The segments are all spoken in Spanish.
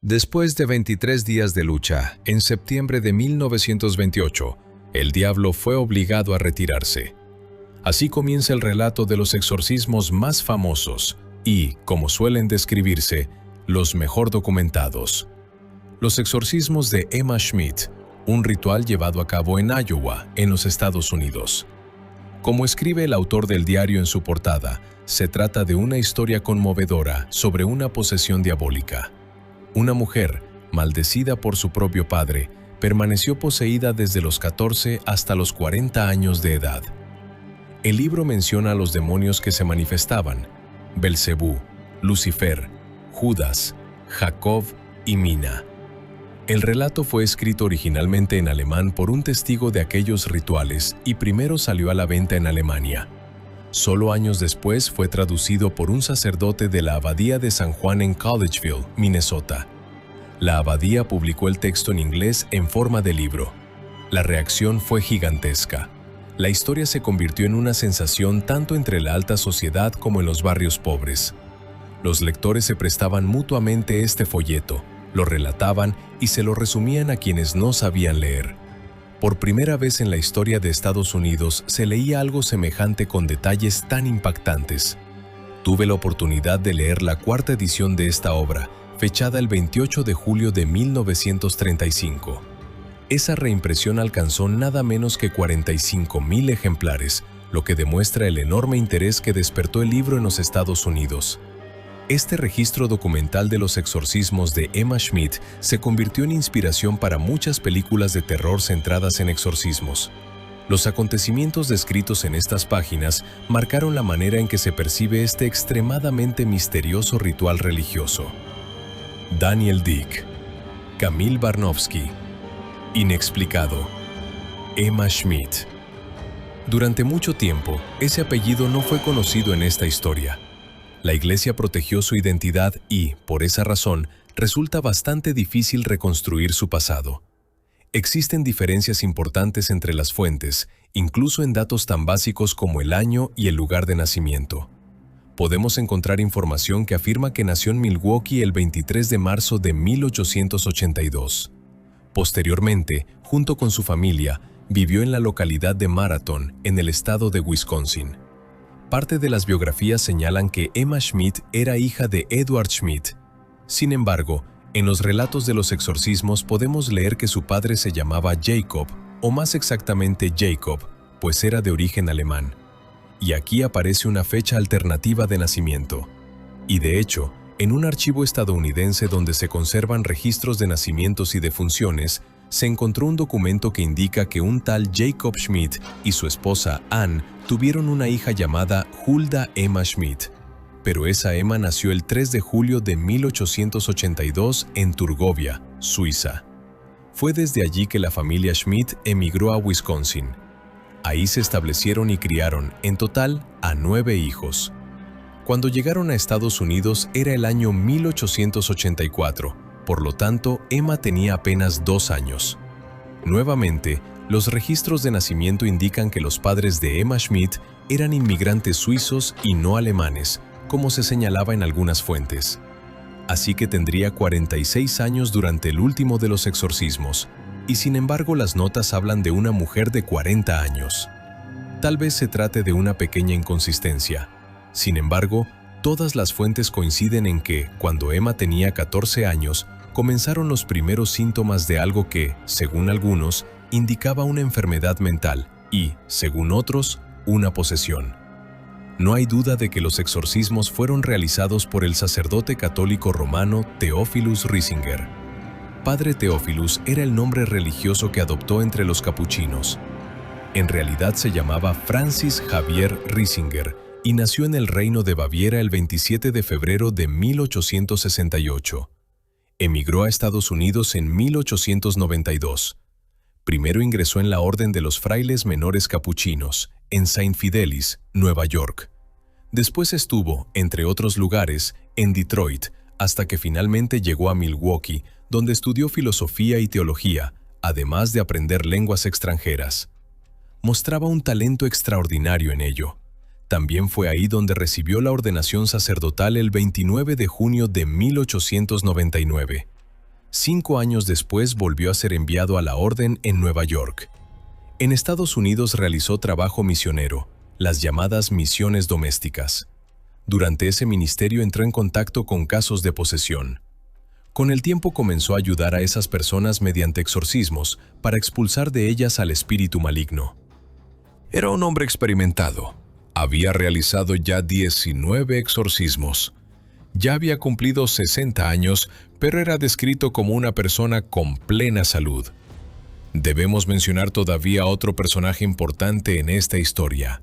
Después de 23 días de lucha, en septiembre de 1928, el diablo fue obligado a retirarse. Así comienza el relato de los exorcismos más famosos y, como suelen describirse, los mejor documentados. Los exorcismos de Emma Schmidt, un ritual llevado a cabo en Iowa, en los Estados Unidos. Como escribe el autor del diario en su portada, se trata de una historia conmovedora sobre una posesión diabólica. Una mujer, maldecida por su propio padre, permaneció poseída desde los 14 hasta los 40 años de edad. El libro menciona a los demonios que se manifestaban: Belcebú, Lucifer, Judas, Jacob y Mina. El relato fue escrito originalmente en alemán por un testigo de aquellos rituales y primero salió a la venta en Alemania. Solo años después fue traducido por un sacerdote de la Abadía de San Juan en Collegeville, Minnesota. La abadía publicó el texto en inglés en forma de libro. La reacción fue gigantesca. La historia se convirtió en una sensación tanto entre la alta sociedad como en los barrios pobres. Los lectores se prestaban mutuamente este folleto, lo relataban y se lo resumían a quienes no sabían leer. Por primera vez en la historia de Estados Unidos se leía algo semejante con detalles tan impactantes. Tuve la oportunidad de leer la cuarta edición de esta obra, fechada el 28 de julio de 1935. Esa reimpresión alcanzó nada menos que 45,000 ejemplares, lo que demuestra el enorme interés que despertó el libro en los Estados Unidos. Este registro documental de los exorcismos de Emma Schmidt se convirtió en inspiración para muchas películas de terror centradas en exorcismos. Los acontecimientos descritos en estas páginas marcaron la manera en que se percibe este extremadamente misterioso ritual religioso. Daniel Dick, Camille Barnowski, Inexplicado, Emma Schmidt. Durante mucho tiempo, ese apellido no fue conocido en esta historia. La Iglesia protegió su identidad y, por esa razón, resulta bastante difícil reconstruir su pasado. Existen diferencias importantes entre las fuentes, incluso en datos tan básicos como el año y el lugar de nacimiento. Podemos encontrar información que afirma que nació en Milwaukee el 23 de marzo de 1882. Posteriormente, junto con su familia, vivió en la localidad de Marathon, en el estado de Wisconsin. Parte de las biografías señalan que Emma Schmidt era hija de Edward Schmidt. Sin embargo, en los relatos de los exorcismos podemos leer que su padre se llamaba Jacob, o más exactamente Jacob, pues era de origen alemán. Y aquí aparece una fecha alternativa de nacimiento. Y de hecho, en un archivo estadounidense donde se conservan registros de nacimientos y defunciones, se encontró un documento que indica que un tal Jacob Schmidt y su esposa Anne tuvieron una hija llamada Hulda Emma Schmidt, pero esa Emma nació el 3 de julio de 1882 en Turgovia, Suiza. Fue desde allí que la familia Schmidt emigró a Wisconsin. Ahí se establecieron y criaron, en total, a 9 hijos. Cuando llegaron a Estados Unidos era el año 1884, por lo tanto, Emma tenía apenas 2 años. Nuevamente, los registros de nacimiento indican que los padres de Emma Schmidt eran inmigrantes suizos y no alemanes, como se señalaba en algunas fuentes. Así que tendría 46 años durante el último de los exorcismos, y sin embargo las notas hablan de una mujer de 40 años. Tal vez se trate de una pequeña inconsistencia. Sin embargo, todas las fuentes coinciden en que, cuando Emma tenía 14 años, comenzaron los primeros síntomas de algo que, según algunos, indicaba una enfermedad mental y, según otros, una posesión. No hay duda de que los exorcismos fueron realizados por el sacerdote católico romano Theophilus Risinger. Padre Theophilus era el nombre religioso que adoptó entre los capuchinos. En realidad se llamaba Francis Javier Risinger y nació en el Reino de Baviera el 27 de febrero de 1868. Emigró a Estados Unidos en 1892. Primero ingresó en la Orden de los Frailes Menores Capuchinos, en Saint Fidelis, Nueva York. Después estuvo, entre otros lugares, en Detroit, hasta que finalmente llegó a Milwaukee, donde estudió filosofía y teología, además de aprender lenguas extranjeras. Mostraba un talento extraordinario en ello. También fue ahí donde recibió la ordenación sacerdotal el 29 de junio de 1899. 5 años después volvió a ser enviado a la orden en Nueva York. En Estados Unidos realizó trabajo misionero, las llamadas misiones domésticas. Durante ese ministerio entró en contacto con casos de posesión. Con el tiempo comenzó a ayudar a esas personas mediante exorcismos para expulsar de ellas al espíritu maligno. Era un hombre experimentado. Había realizado ya 19 exorcismos. Ya había cumplido 60 años, pero era descrito como una persona con plena salud. Debemos mencionar todavía otro personaje importante en esta historia,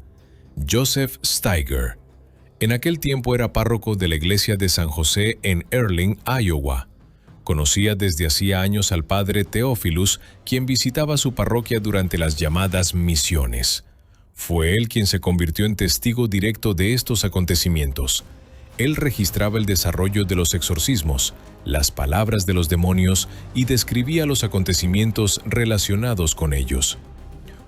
Joseph Steiger. En aquel tiempo era párroco de la iglesia de San José en Earling, Iowa. Conocía desde hacía años al padre Theophilus, quien visitaba su parroquia durante las llamadas misiones. Fue él quien se convirtió en testigo directo de estos acontecimientos. Él registraba el desarrollo de los exorcismos, las palabras de los demonios y describía los acontecimientos relacionados con ellos.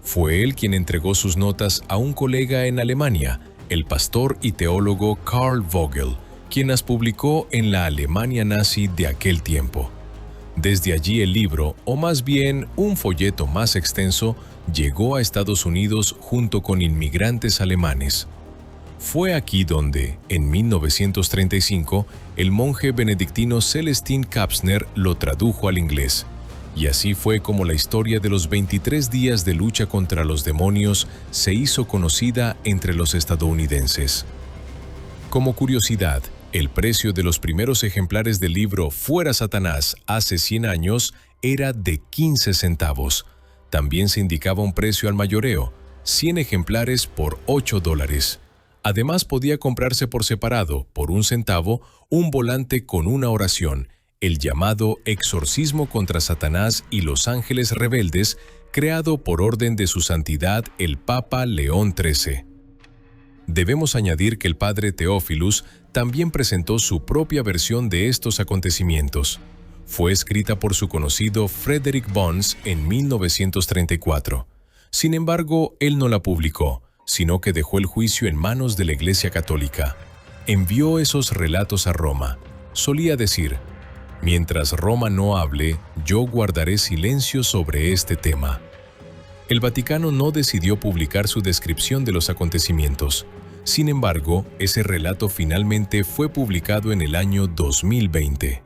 Fue él quien entregó sus notas a un colega en Alemania, el pastor y teólogo Karl Vogel, quien las publicó en la Alemania nazi de aquel tiempo. Desde allí el libro, o más bien un folleto más extenso, llegó a Estados Unidos junto con inmigrantes alemanes. Fue aquí donde, en 1935, el monje benedictino Celestin Kapsner lo tradujo al inglés. Y así fue como la historia de los 23 días de lucha contra los demonios se hizo conocida entre los estadounidenses. Como curiosidad, el precio de los primeros ejemplares del libro Fuera Satanás hace 100 años era de 15 centavos. También se indicaba un precio al mayoreo, 100 ejemplares por $8. Además podía comprarse por separado, por 1 centavo, un volante con una oración, el llamado Exorcismo contra Satanás y los Ángeles Rebeldes, creado por orden de su santidad el Papa León XIII. Debemos añadir que el padre Theophilus también presentó su propia versión de estos acontecimientos. Fue escrita por su conocido Frederick Bones en 1934. Sin embargo, él no la publicó, sino que dejó el juicio en manos de la Iglesia Católica. Envió esos relatos a Roma. Solía decir: «Mientras Roma no hable, yo guardaré silencio sobre este tema». El Vaticano no decidió publicar su descripción de los acontecimientos. Sin embargo, ese relato finalmente fue publicado en el año 2020.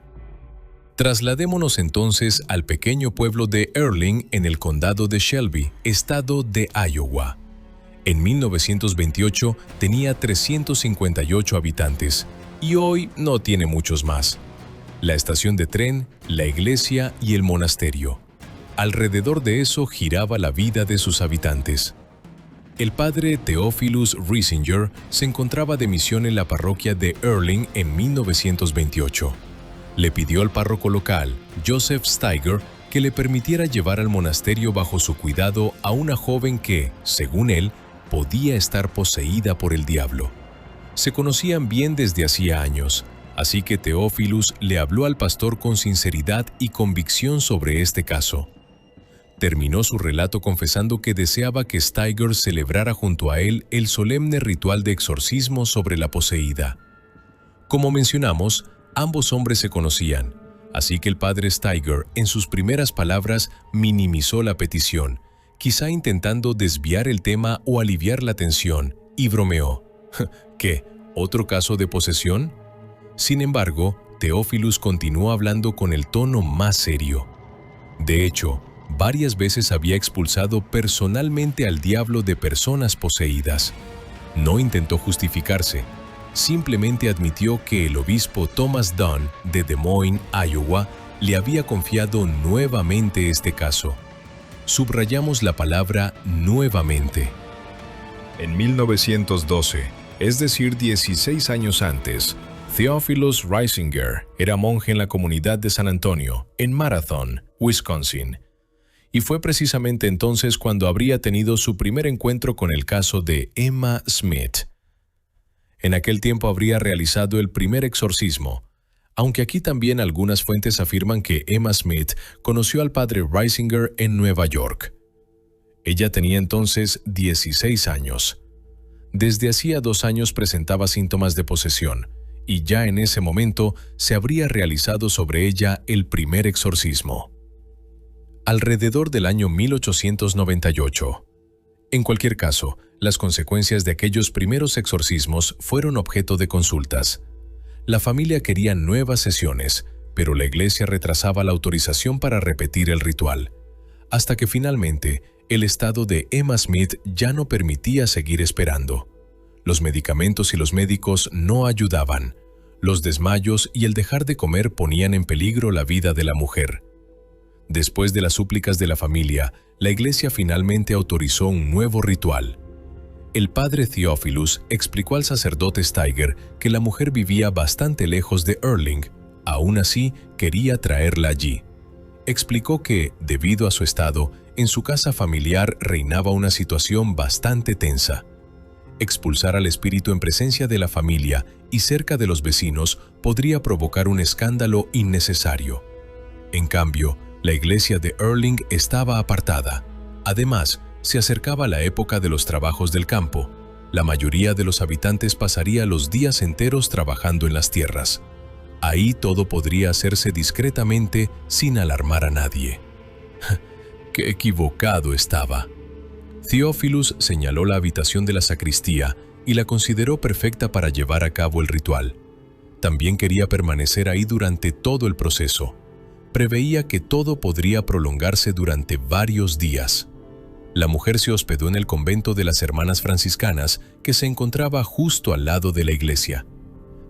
Trasladémonos entonces al pequeño pueblo de Earling en el condado de Shelby, estado de Iowa. En 1928 tenía 358 habitantes y hoy no tiene muchos más. La estación de tren, la iglesia y el monasterio. Alrededor de eso giraba la vida de sus habitantes. El padre Theophilus Riesinger se encontraba de misión en la parroquia de Earling en 1928. Le pidió al párroco local, Joseph Steiger, que le permitiera llevar al monasterio bajo su cuidado a una joven que, según él, podía estar poseída por el diablo. Se conocían bien desde hacía años, así que Theophilus le habló al pastor con sinceridad y convicción sobre este caso. Terminó su relato confesando que deseaba que Steiger celebrara junto a él el solemne ritual de exorcismo sobre la poseída. Como mencionamos, ambos hombres se conocían, así que el padre Steiger, en sus primeras palabras, minimizó la petición, quizá intentando desviar el tema o aliviar la tensión, y bromeó. ¿Qué? ¿Otro caso de posesión? Sin embargo, Theophilus continuó hablando con el tono más serio. De hecho, varias veces había expulsado personalmente al diablo de personas poseídas. No intentó justificarse, simplemente admitió que el obispo Thomas Dunn de Des Moines, Iowa, le había confiado nuevamente este caso. Subrayamos la palabra nuevamente. En 1912, es decir, 16 años antes, Theophilus Riesinger era monje en la comunidad de San Antonio, en Marathon, Wisconsin. Y fue precisamente entonces cuando habría tenido su primer encuentro con el caso de Emma Smith. En aquel tiempo habría realizado el primer exorcismo, aunque aquí también algunas fuentes afirman que Emma Smith conoció al padre Riesinger en Nueva York. Ella tenía entonces 16 años. Desde hacía 2 años presentaba síntomas de posesión, y ya en ese momento se habría realizado sobre ella el primer exorcismo. Alrededor del año 1898. En cualquier caso, las consecuencias de aquellos primeros exorcismos fueron objeto de consultas. La familia quería nuevas sesiones, pero la iglesia retrasaba la autorización para repetir el ritual, hasta que finalmente el estado de Emma Smith ya no permitía seguir esperando. Los medicamentos y los médicos no ayudaban. Los desmayos y el dejar de comer ponían en peligro la vida de la mujer. Después de las súplicas de la familia, la iglesia finalmente autorizó un nuevo ritual. El padre Theophilus explicó al sacerdote Steiger que la mujer vivía bastante lejos de Erling. Aún así, quería traerla allí. Explicó que, debido a su estado, en su casa familiar reinaba una situación bastante tensa. Expulsar al espíritu en presencia de la familia y cerca de los vecinos podría provocar un escándalo innecesario. En cambio, la iglesia de Erling estaba apartada. Además, se acercaba la época de los trabajos del campo. La mayoría de los habitantes pasaría los días enteros trabajando en las tierras. Ahí todo podría hacerse discretamente sin alarmar a nadie. ¡Qué equivocado estaba! Theophilus señaló la habitación de la sacristía y la consideró perfecta para llevar a cabo el ritual. También quería permanecer ahí durante todo el proceso. Preveía que todo podría prolongarse durante varios días. La mujer se hospedó en el convento de las Hermanas Franciscanas, que se encontraba justo al lado de la iglesia.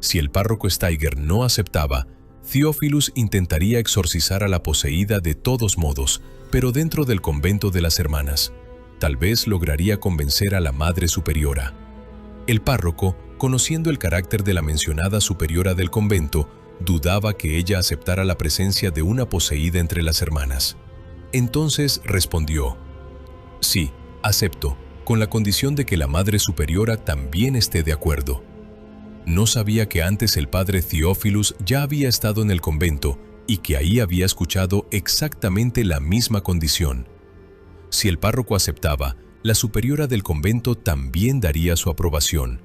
Si el párroco Steiger no aceptaba, Theophilus intentaría exorcizar a la poseída de todos modos, pero dentro del convento de las hermanas. Tal vez lograría convencer a la Madre Superiora. El párroco, conociendo el carácter de la mencionada superiora del convento, dudaba que ella aceptara la presencia de una poseída entre las hermanas. Entonces respondió: «Sí, acepto, con la condición de que la Madre Superiora también esté de acuerdo». No sabía que antes el padre Theophilus ya había estado en el convento y que ahí había escuchado exactamente la misma condición. Si el párroco aceptaba, la superiora del convento también daría su aprobación.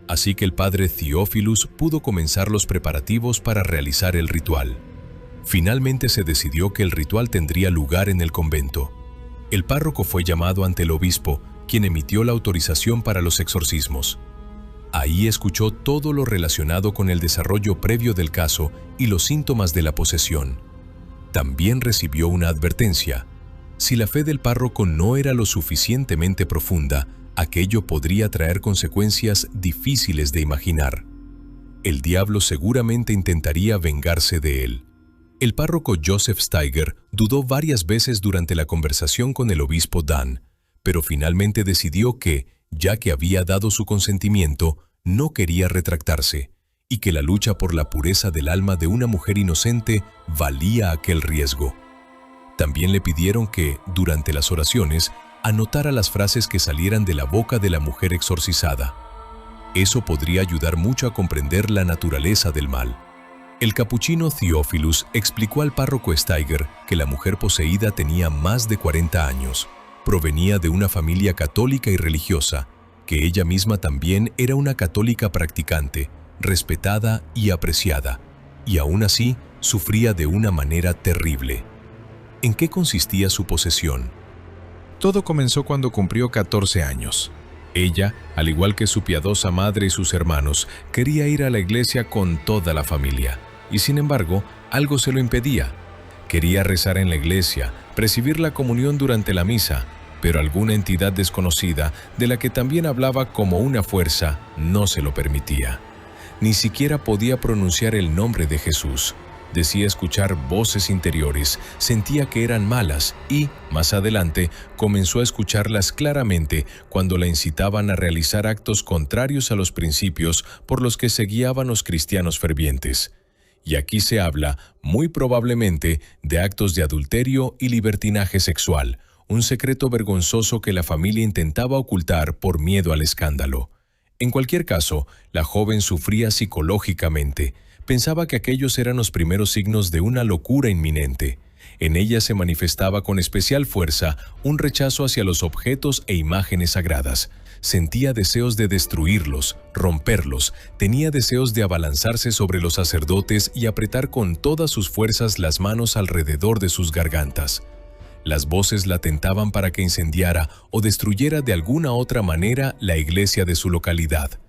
Así que el padre Theophilus pudo comenzar los preparativos para realizar el ritual. Finalmente se decidió que el ritual tendría lugar en el convento. El párroco fue llamado ante el obispo, quien emitió la autorización para los exorcismos. Ahí escuchó todo lo relacionado con el desarrollo previo del caso y los síntomas de la posesión. También recibió una advertencia. Si la fe del párroco no era lo suficientemente profunda, aquello podría traer consecuencias difíciles de imaginar. El diablo seguramente intentaría vengarse de él. El párroco Joseph Steiger dudó varias veces durante la conversación con el obispo Dan, pero finalmente decidió que, ya que había dado su consentimiento, no quería retractarse, y que la lucha por la pureza del alma de una mujer inocente valía aquel riesgo. También le pidieron que, durante las oraciones, anotara las frases que salieran de la boca de la mujer exorcizada. Eso podría ayudar mucho a comprender la naturaleza del mal. El capuchino Theophilus explicó al párroco Steiger que la mujer poseída tenía más de 40 años, provenía de una familia católica y religiosa, que ella misma también era una católica practicante, respetada y apreciada, y aún así sufría de una manera terrible. ¿En qué consistía su posesión? Todo comenzó cuando cumplió 14 años. Ella, al igual que su piadosa madre y sus hermanos, quería ir a la iglesia con toda la familia, y sin embargo, algo se lo impedía. Quería rezar en la iglesia, recibir la comunión durante la misa, pero alguna entidad desconocida, de la que también hablaba como una fuerza, no se lo permitía. Ni siquiera podía pronunciar el nombre de Jesús. Decía escuchar voces interiores, sentía que eran malas y, más adelante, comenzó a escucharlas claramente cuando la incitaban a realizar actos contrarios a los principios por los que se guiaban los cristianos fervientes. Y aquí se habla, muy probablemente, de actos de adulterio y libertinaje sexual, un secreto vergonzoso que la familia intentaba ocultar por miedo al escándalo. En cualquier caso, la joven sufría psicológicamente. Pensaba que aquellos eran los primeros signos de una locura inminente. En ella se manifestaba con especial fuerza un rechazo hacia los objetos e imágenes sagradas. Sentía deseos de destruirlos, romperlos, tenía deseos de abalanzarse sobre los sacerdotes y apretar con todas sus fuerzas las manos alrededor de sus gargantas. Las voces la tentaban para que incendiara o destruyera de alguna otra manera la iglesia de su localidad.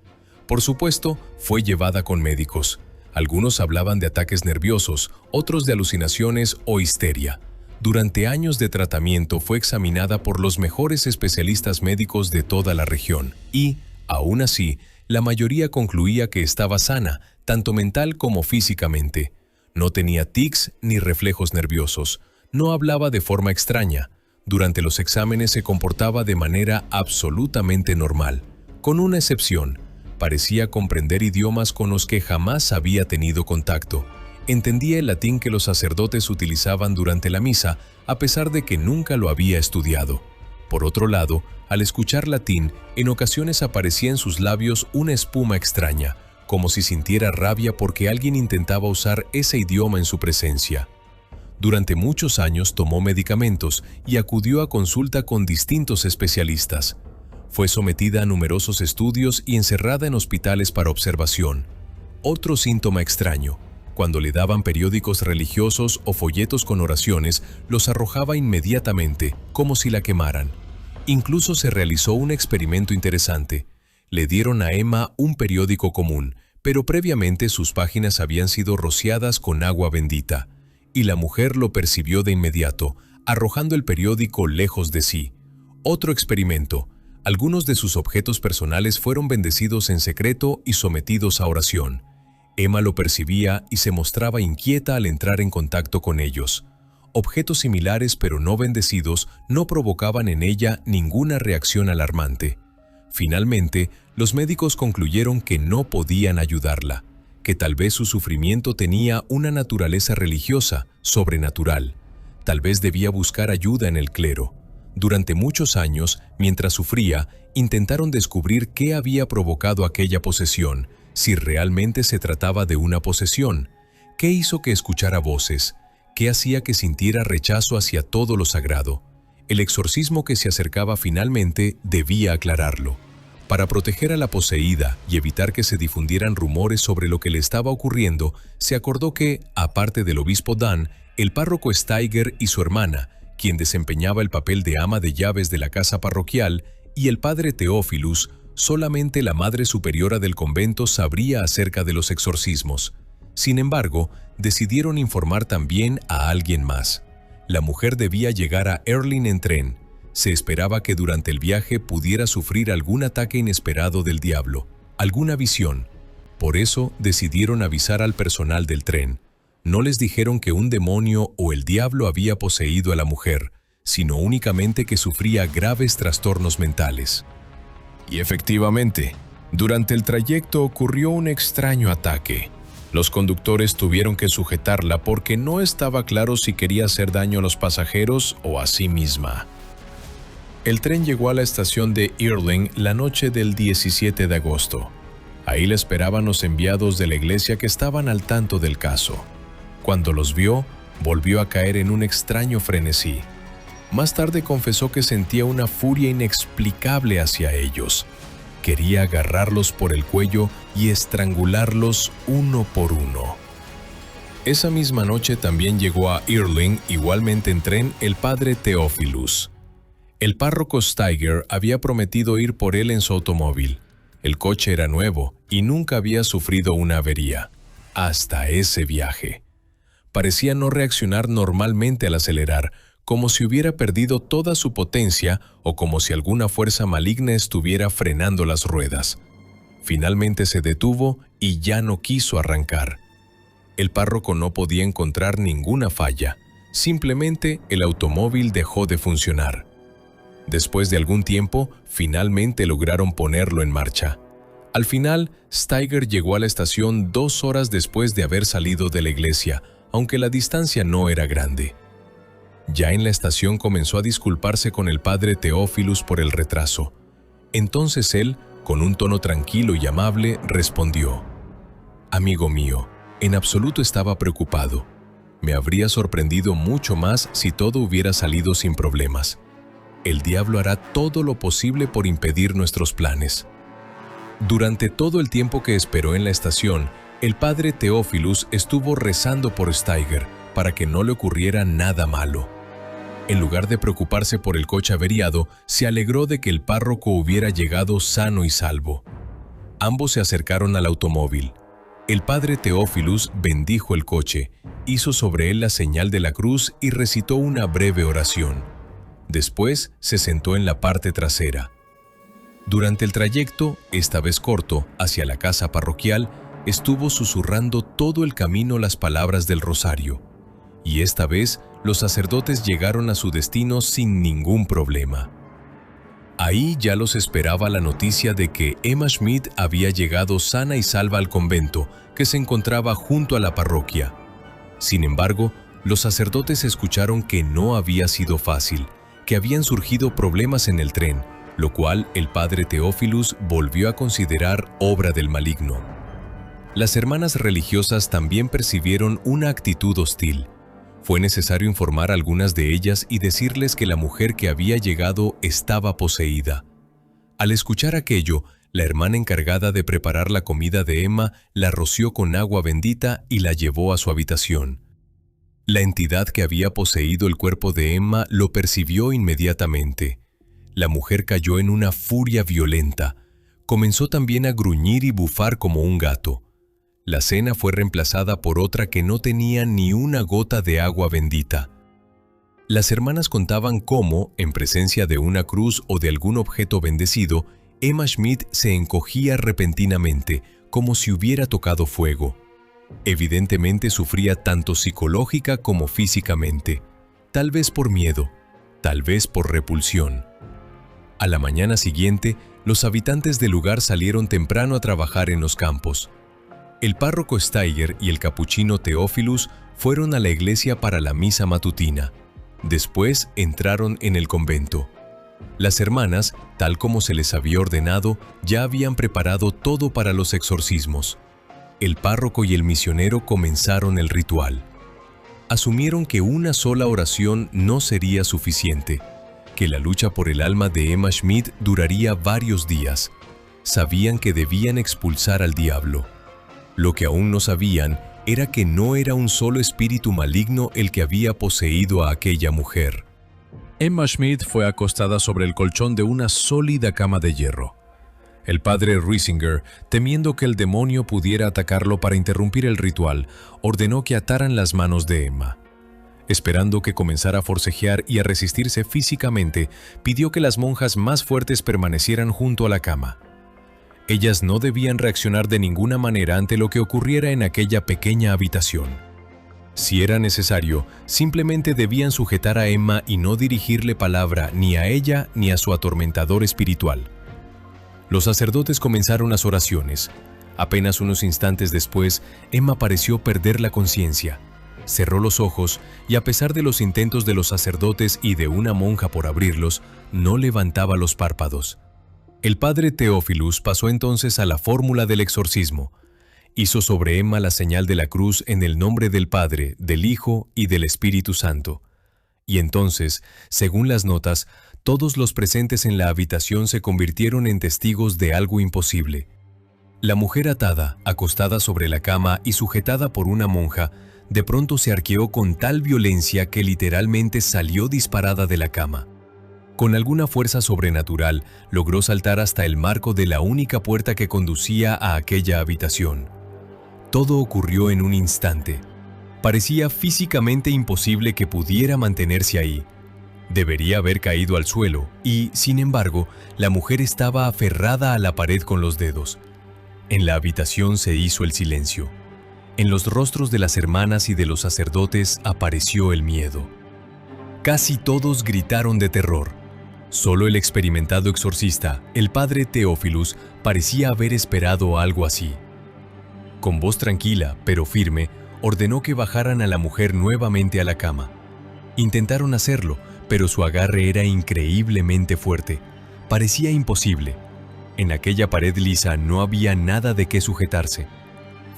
Por supuesto, fue llevada con médicos. Algunos hablaban de ataques nerviosos, otros de alucinaciones o histeria. Durante años de tratamiento fue examinada por los mejores especialistas médicos de toda la región y, aún así, la mayoría concluía que estaba sana, tanto mental como físicamente. No tenía tics ni reflejos nerviosos. No hablaba de forma extraña. Durante los exámenes se comportaba de manera absolutamente normal, con una excepción. Parecía comprender idiomas con los que jamás había tenido contacto. Entendía el latín que los sacerdotes utilizaban durante la misa, a pesar de que nunca lo había estudiado. Por otro lado, al escuchar latín, en ocasiones aparecía en sus labios una espuma extraña, como si sintiera rabia porque alguien intentaba usar ese idioma en su presencia. Durante muchos años tomó medicamentos y acudió a consulta con distintos especialistas. Fue sometida a numerosos estudios y encerrada en hospitales para observación. Otro síntoma extraño: cuando le daban periódicos religiosos o folletos con oraciones, los arrojaba inmediatamente, como si la quemaran. Incluso se realizó un experimento interesante. Le dieron a Emma un periódico común, pero previamente sus páginas habían sido rociadas con agua bendita. Y la mujer lo percibió de inmediato, arrojando el periódico lejos de sí. Otro experimento: algunos de sus objetos personales fueron bendecidos en secreto y sometidos a oración. Emma lo percibía y se mostraba inquieta al entrar en contacto con ellos. Objetos similares pero no bendecidos no provocaban en ella ninguna reacción alarmante. Finalmente, los médicos concluyeron que no podían ayudarla, que tal vez su sufrimiento tenía una naturaleza religiosa, sobrenatural. Tal vez debía buscar ayuda en el clero. Durante muchos años, mientras sufría, intentaron descubrir qué había provocado aquella posesión, si realmente se trataba de una posesión. ¿Qué hizo que escuchara voces? ¿Qué hacía que sintiera rechazo hacia todo lo sagrado? El exorcismo que se acercaba finalmente debía aclararlo. Para proteger a la poseída y evitar que se difundieran rumores sobre lo que le estaba ocurriendo, se acordó que, aparte del obispo Dan, el párroco Steiger y su hermana, quien desempeñaba el papel de ama de llaves de la casa parroquial, y el padre Theophilus, solamente la madre superiora del convento sabría acerca de los exorcismos. Sin embargo, decidieron informar también a alguien más. La mujer debía llegar a Erling en tren. Se esperaba que durante el viaje pudiera sufrir algún ataque inesperado del diablo, alguna visión. Por eso decidieron avisar al personal del tren. No les dijeron que un demonio o el diablo había poseído a la mujer, sino únicamente que sufría graves trastornos mentales. Y efectivamente, durante el trayecto ocurrió un extraño ataque. Los conductores tuvieron que sujetarla porque no estaba claro si quería hacer daño a los pasajeros o a sí misma. El tren llegó a la estación de Erling la noche del 17 de agosto. Ahí le esperaban los enviados de la iglesia que estaban al tanto del caso. Cuando los vio, volvió a caer en un extraño frenesí. Más tarde confesó que sentía una furia inexplicable hacia ellos. Quería agarrarlos por el cuello y estrangularlos uno por uno. Esa misma noche también llegó a Erling, igualmente en tren, el padre Theophilus. El párroco Steiger había prometido ir por él en su automóvil. El coche era nuevo y nunca había sufrido una avería. Hasta ese viaje. Parecía no reaccionar normalmente al acelerar, como si hubiera perdido toda su potencia o como si alguna fuerza maligna estuviera frenando las ruedas. Finalmente se detuvo y ya no quiso arrancar. El párroco no podía encontrar ninguna falla. Simplemente el automóvil dejó de funcionar. Después de algún tiempo, finalmente lograron ponerlo en marcha. Al final, Steiger llegó a la estación 2 horas después de haber salido de la iglesia, aunque la distancia no era grande. Ya en la estación comenzó a disculparse con el padre Theophilus por el retraso. Entonces él, con un tono tranquilo y amable, respondió: «Amigo mío, en absoluto estaba preocupado. Me habría sorprendido mucho más si todo hubiera salido sin problemas. el diablo hará todo lo posible por impedir nuestros planes. Durante todo el tiempo que esperó en la estación, el padre Theophilus estuvo rezando por Steiger para que no le ocurriera nada malo. En lugar de preocuparse por el coche averiado, se alegró de que el párroco hubiera llegado sano y salvo. Ambos se acercaron al automóvil. El padre Theophilus bendijo el coche, hizo sobre él la señal de la cruz y recitó una breve oración. Después se sentó en la parte trasera. Durante el trayecto, esta vez corto, hacia la casa parroquial, estuvo susurrando todo el camino las palabras del rosario. Y esta vez, los sacerdotes llegaron a su destino sin ningún problema. Ahí ya los esperaba la noticia de que Emma Schmidt había llegado sana y salva al convento, que se encontraba junto a la parroquia. Sin embargo, los sacerdotes escucharon que no había sido fácil, que habían surgido problemas en el tren, lo cual el padre Theophilus volvió a considerar obra del maligno. Las hermanas religiosas también percibieron una actitud hostil. Fue necesario informar a algunas de ellas y decirles que la mujer que había llegado estaba poseída. Al escuchar aquello, la hermana encargada de preparar la comida de Emma la roció con agua bendita y la llevó a su habitación. La entidad que había poseído el cuerpo de Emma lo percibió inmediatamente. La mujer cayó en una furia violenta. Comenzó también a gruñir y bufar como un gato. La cena fue reemplazada por otra que no tenía ni una gota de agua bendita. Las hermanas contaban cómo, en presencia de una cruz o de algún objeto bendecido, Emma Schmidt se encogía repentinamente, como si hubiera tocado fuego. Evidentemente sufría tanto psicológica como físicamente, tal vez por miedo, tal vez por repulsión. A la mañana siguiente, los habitantes del lugar salieron temprano a trabajar en los campos. El párroco Steiger y el capuchino Theophilus fueron a la iglesia para la misa matutina. Después entraron en el convento. Las hermanas, tal como se les había ordenado, ya habían preparado todo para los exorcismos. El párroco y el misionero comenzaron el ritual. Asumieron que una sola oración no sería suficiente, que la lucha por el alma de Emma Schmidt duraría varios días. Sabían que debían expulsar al diablo. Lo que aún no sabían era que no era un solo espíritu maligno el que había poseído a aquella mujer. Emma Schmidt fue acostada sobre el colchón de una sólida cama de hierro. El padre Riesinger, temiendo que el demonio pudiera atacarlo para interrumpir el ritual, ordenó que ataran las manos de Emma. Esperando que comenzara a forcejear y a resistirse físicamente, pidió que las monjas más fuertes permanecieran junto a la cama. Ellas no debían reaccionar de ninguna manera ante lo que ocurriera en aquella pequeña habitación. Si era necesario, simplemente debían sujetar a Emma y no dirigirle palabra ni a ella ni a su atormentador espiritual. Los sacerdotes comenzaron las oraciones. Apenas unos instantes después, Emma pareció perder la conciencia. Cerró los ojos y, a pesar de los intentos de los sacerdotes y de una monja por abrirlos, no levantaba los párpados. El padre Theophilus pasó entonces a la fórmula del exorcismo. Hizo sobre Emma la señal de la cruz en el nombre del Padre, del Hijo y del Espíritu Santo. Y entonces, según las notas, todos los presentes en la habitación se convirtieron en testigos de algo imposible. La mujer atada, acostada sobre la cama y sujetada por una monja, de pronto se arqueó con tal violencia que literalmente salió disparada de la cama. Con alguna fuerza sobrenatural, logró saltar hasta el marco de la única puerta que conducía a aquella habitación. Todo ocurrió en un instante. Parecía físicamente imposible que pudiera mantenerse ahí. Debería haber caído al suelo y, sin embargo, la mujer estaba aferrada a la pared con los dedos. En la habitación se hizo el silencio. En los rostros de las hermanas y de los sacerdotes apareció el miedo. Casi todos gritaron de terror. Solo el experimentado exorcista, el padre Theophilus, parecía haber esperado algo así. Con voz tranquila, pero firme, ordenó que bajaran a la mujer nuevamente a la cama. Intentaron hacerlo, pero su agarre era increíblemente fuerte. Parecía imposible. En aquella pared lisa no había nada de qué sujetarse.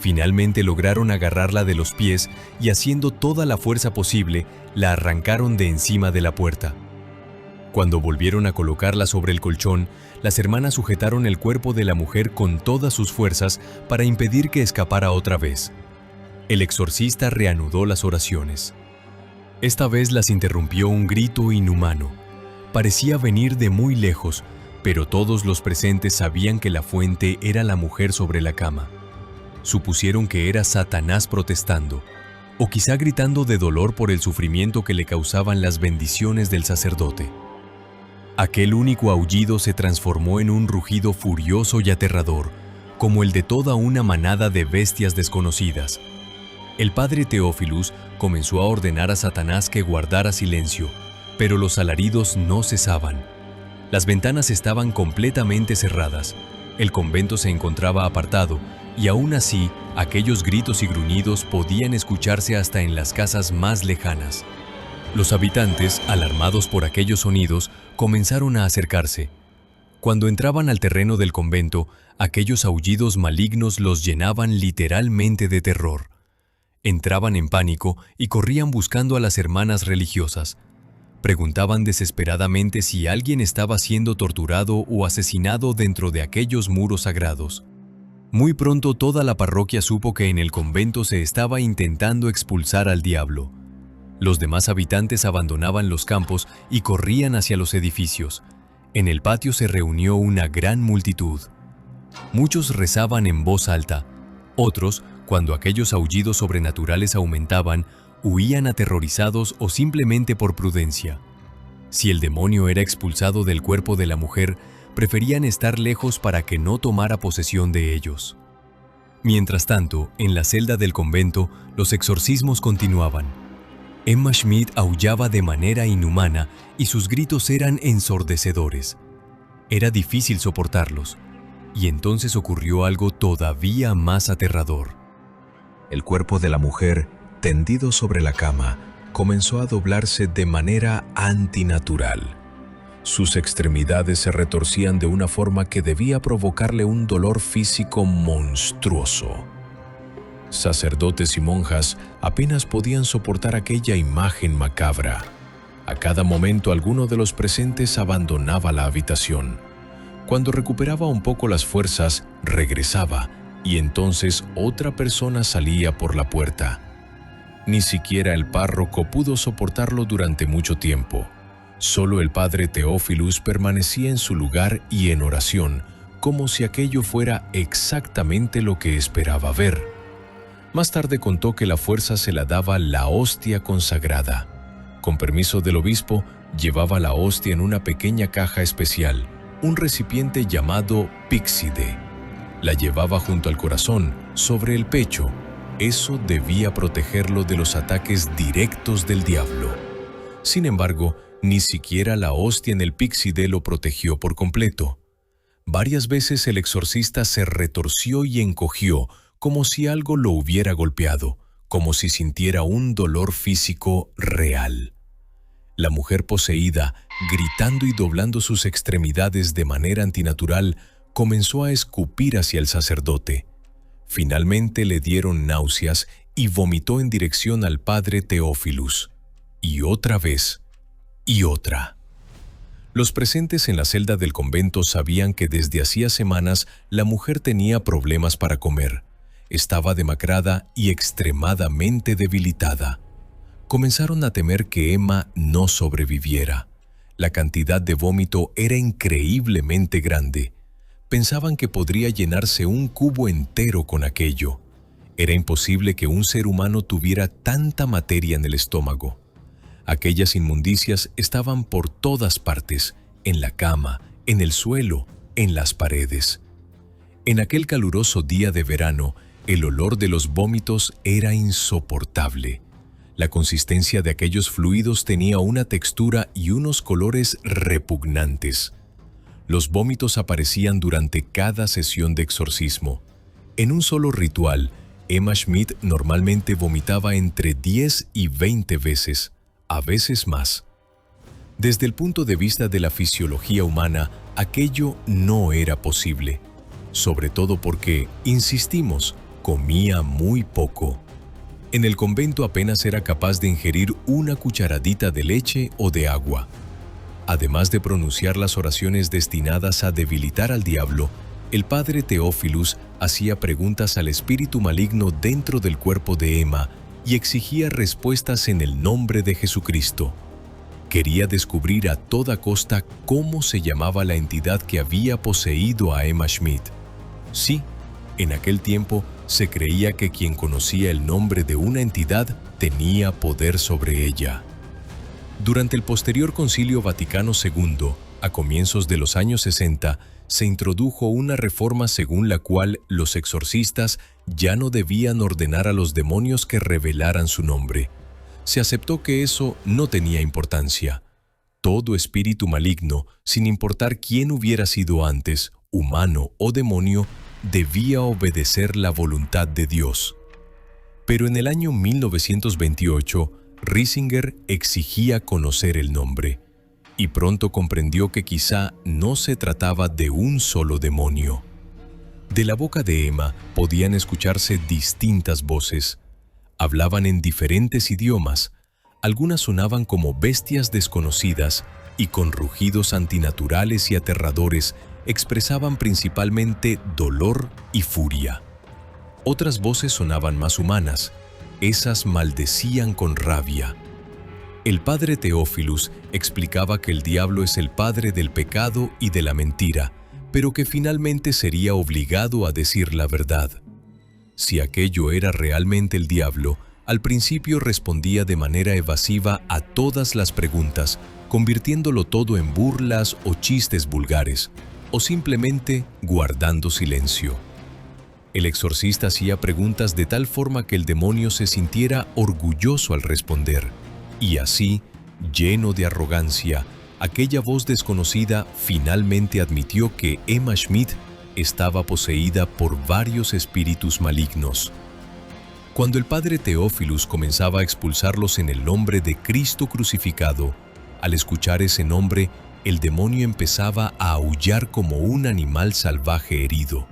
Finalmente lograron agarrarla de los pies y, haciendo toda la fuerza posible, la arrancaron de encima de la puerta. Cuando volvieron a colocarla sobre el colchón, las hermanas sujetaron el cuerpo de la mujer con todas sus fuerzas para impedir que escapara otra vez. El exorcista reanudó las oraciones. Esta vez las interrumpió un grito inhumano. Parecía venir de muy lejos, pero todos los presentes sabían que la fuente era la mujer sobre la cama. Supusieron que era Satanás protestando, o quizá gritando de dolor por el sufrimiento que le causaban las bendiciones del sacerdote. Aquel único aullido se transformó en un rugido furioso y aterrador, como el de toda una manada de bestias desconocidas. El padre Teófilus comenzó a ordenar a Satanás que guardara silencio, pero los alaridos no cesaban. Las ventanas estaban completamente cerradas, el convento se encontraba apartado, y aún así, aquellos gritos y gruñidos podían escucharse hasta en las casas más lejanas. Los habitantes, alarmados por aquellos sonidos, comenzaron a acercarse. Cuando entraban al terreno del convento, aquellos aullidos malignos los llenaban literalmente de terror. Entraban en pánico y corrían buscando a las hermanas religiosas. Preguntaban desesperadamente si alguien estaba siendo torturado o asesinado dentro de aquellos muros sagrados. Muy pronto toda la parroquia supo que en el convento se estaba intentando expulsar al diablo. Los demás habitantes abandonaban los campos y corrían hacia los edificios. En el patio se reunió una gran multitud. Muchos rezaban en voz alta. Otros, cuando aquellos aullidos sobrenaturales aumentaban, huían aterrorizados o simplemente por prudencia. Si el demonio era expulsado del cuerpo de la mujer, preferían estar lejos para que no tomara posesión de ellos. Mientras tanto, en la celda del convento, los exorcismos continuaban. Emma Schmidt aullaba de manera inhumana y sus gritos eran ensordecedores. Era difícil soportarlos, y entonces ocurrió algo todavía más aterrador. El cuerpo de la mujer, tendido sobre la cama, comenzó a doblarse de manera antinatural. Sus extremidades se retorcían de una forma que debía provocarle un dolor físico monstruoso. Sacerdotes y monjas apenas podían soportar aquella imagen macabra. A cada momento alguno de los presentes abandonaba la habitación. Cuando recuperaba un poco las fuerzas, regresaba, y entonces otra persona salía por la puerta. Ni siquiera el párroco pudo soportarlo durante mucho tiempo. Solo el padre Teófilus permanecía en su lugar y en oración, como si aquello fuera exactamente lo que esperaba ver. Más tarde contó que la fuerza se la daba la hostia consagrada. Con permiso del obispo, llevaba la hostia en una pequeña caja especial, un recipiente llamado píxide. La llevaba junto al corazón, sobre el pecho. Eso debía protegerlo de los ataques directos del diablo. Sin embargo, ni siquiera la hostia en el píxide lo protegió por completo. Varias veces el exorcista se retorció y encogió, como si algo lo hubiera golpeado, como si sintiera un dolor físico real. La mujer poseída, gritando y doblando sus extremidades de manera antinatural, comenzó a escupir hacia el sacerdote. Finalmente le dieron náuseas y vomitó en dirección al padre Teófilus. Y otra vez, y otra. Los presentes en la celda del convento sabían que desde hacía semanas la mujer tenía problemas para comer. Estaba demacrada y extremadamente debilitada. Comenzaron a temer que Emma no sobreviviera. La cantidad de vómito era increíblemente grande. Pensaban que podría llenarse un cubo entero con aquello. Era imposible que un ser humano tuviera tanta materia en el estómago. Aquellas inmundicias estaban por todas partes, en la cama, en el suelo, en las paredes. En aquel caluroso día de verano, el olor de los vómitos era insoportable. La consistencia de aquellos fluidos tenía una textura y unos colores repugnantes. Los vómitos aparecían durante cada sesión de exorcismo. En un solo ritual, Emma Schmidt normalmente vomitaba entre 10 y 20 veces, a veces más. Desde el punto de vista de la fisiología humana, aquello no era posible, sobre todo porque, insistimos, comía muy poco. En el convento apenas era capaz de ingerir una cucharadita de leche o de agua. Además de pronunciar las oraciones destinadas a debilitar al diablo, el padre Teófilus hacía preguntas al espíritu maligno dentro del cuerpo de Emma y exigía respuestas en el nombre de Jesucristo. Quería descubrir a toda costa cómo se llamaba la entidad que había poseído a Emma Schmidt. Sí, en aquel tiempo se creía que quien conocía el nombre de una entidad tenía poder sobre ella. Durante el posterior Concilio Vaticano II, a comienzos de los años 60, se introdujo una reforma según la cual los exorcistas ya no debían ordenar a los demonios que revelaran su nombre. Se aceptó que eso no tenía importancia. Todo espíritu maligno, sin importar quién hubiera sido antes, humano o demonio, debía obedecer la voluntad de Dios. Pero en el año 1928, Riesinger exigía conocer el nombre, y pronto comprendió que quizá no se trataba de un solo demonio. De la boca de Emma podían escucharse distintas voces. Hablaban en diferentes idiomas. Algunas sonaban como bestias desconocidas y con rugidos antinaturales y aterradores expresaban principalmente dolor y furia. Otras voces sonaban más humanas. Esas maldecían con rabia. El padre Teófilus explicaba que el diablo es el padre del pecado y de la mentira, pero que finalmente sería obligado a decir la verdad. Si aquello era realmente el diablo, al principio respondía de manera evasiva a todas las preguntas, convirtiéndolo todo en burlas o chistes vulgares, o simplemente guardando silencio. El exorcista hacía preguntas de tal forma que el demonio se sintiera orgulloso al responder, y así, lleno de arrogancia, aquella voz desconocida finalmente admitió que Emma Schmidt estaba poseída por varios espíritus malignos. Cuando el padre Teófilus comenzaba a expulsarlos en el nombre de Cristo crucificado, al escuchar ese nombre, el demonio empezaba a aullar como un animal salvaje herido.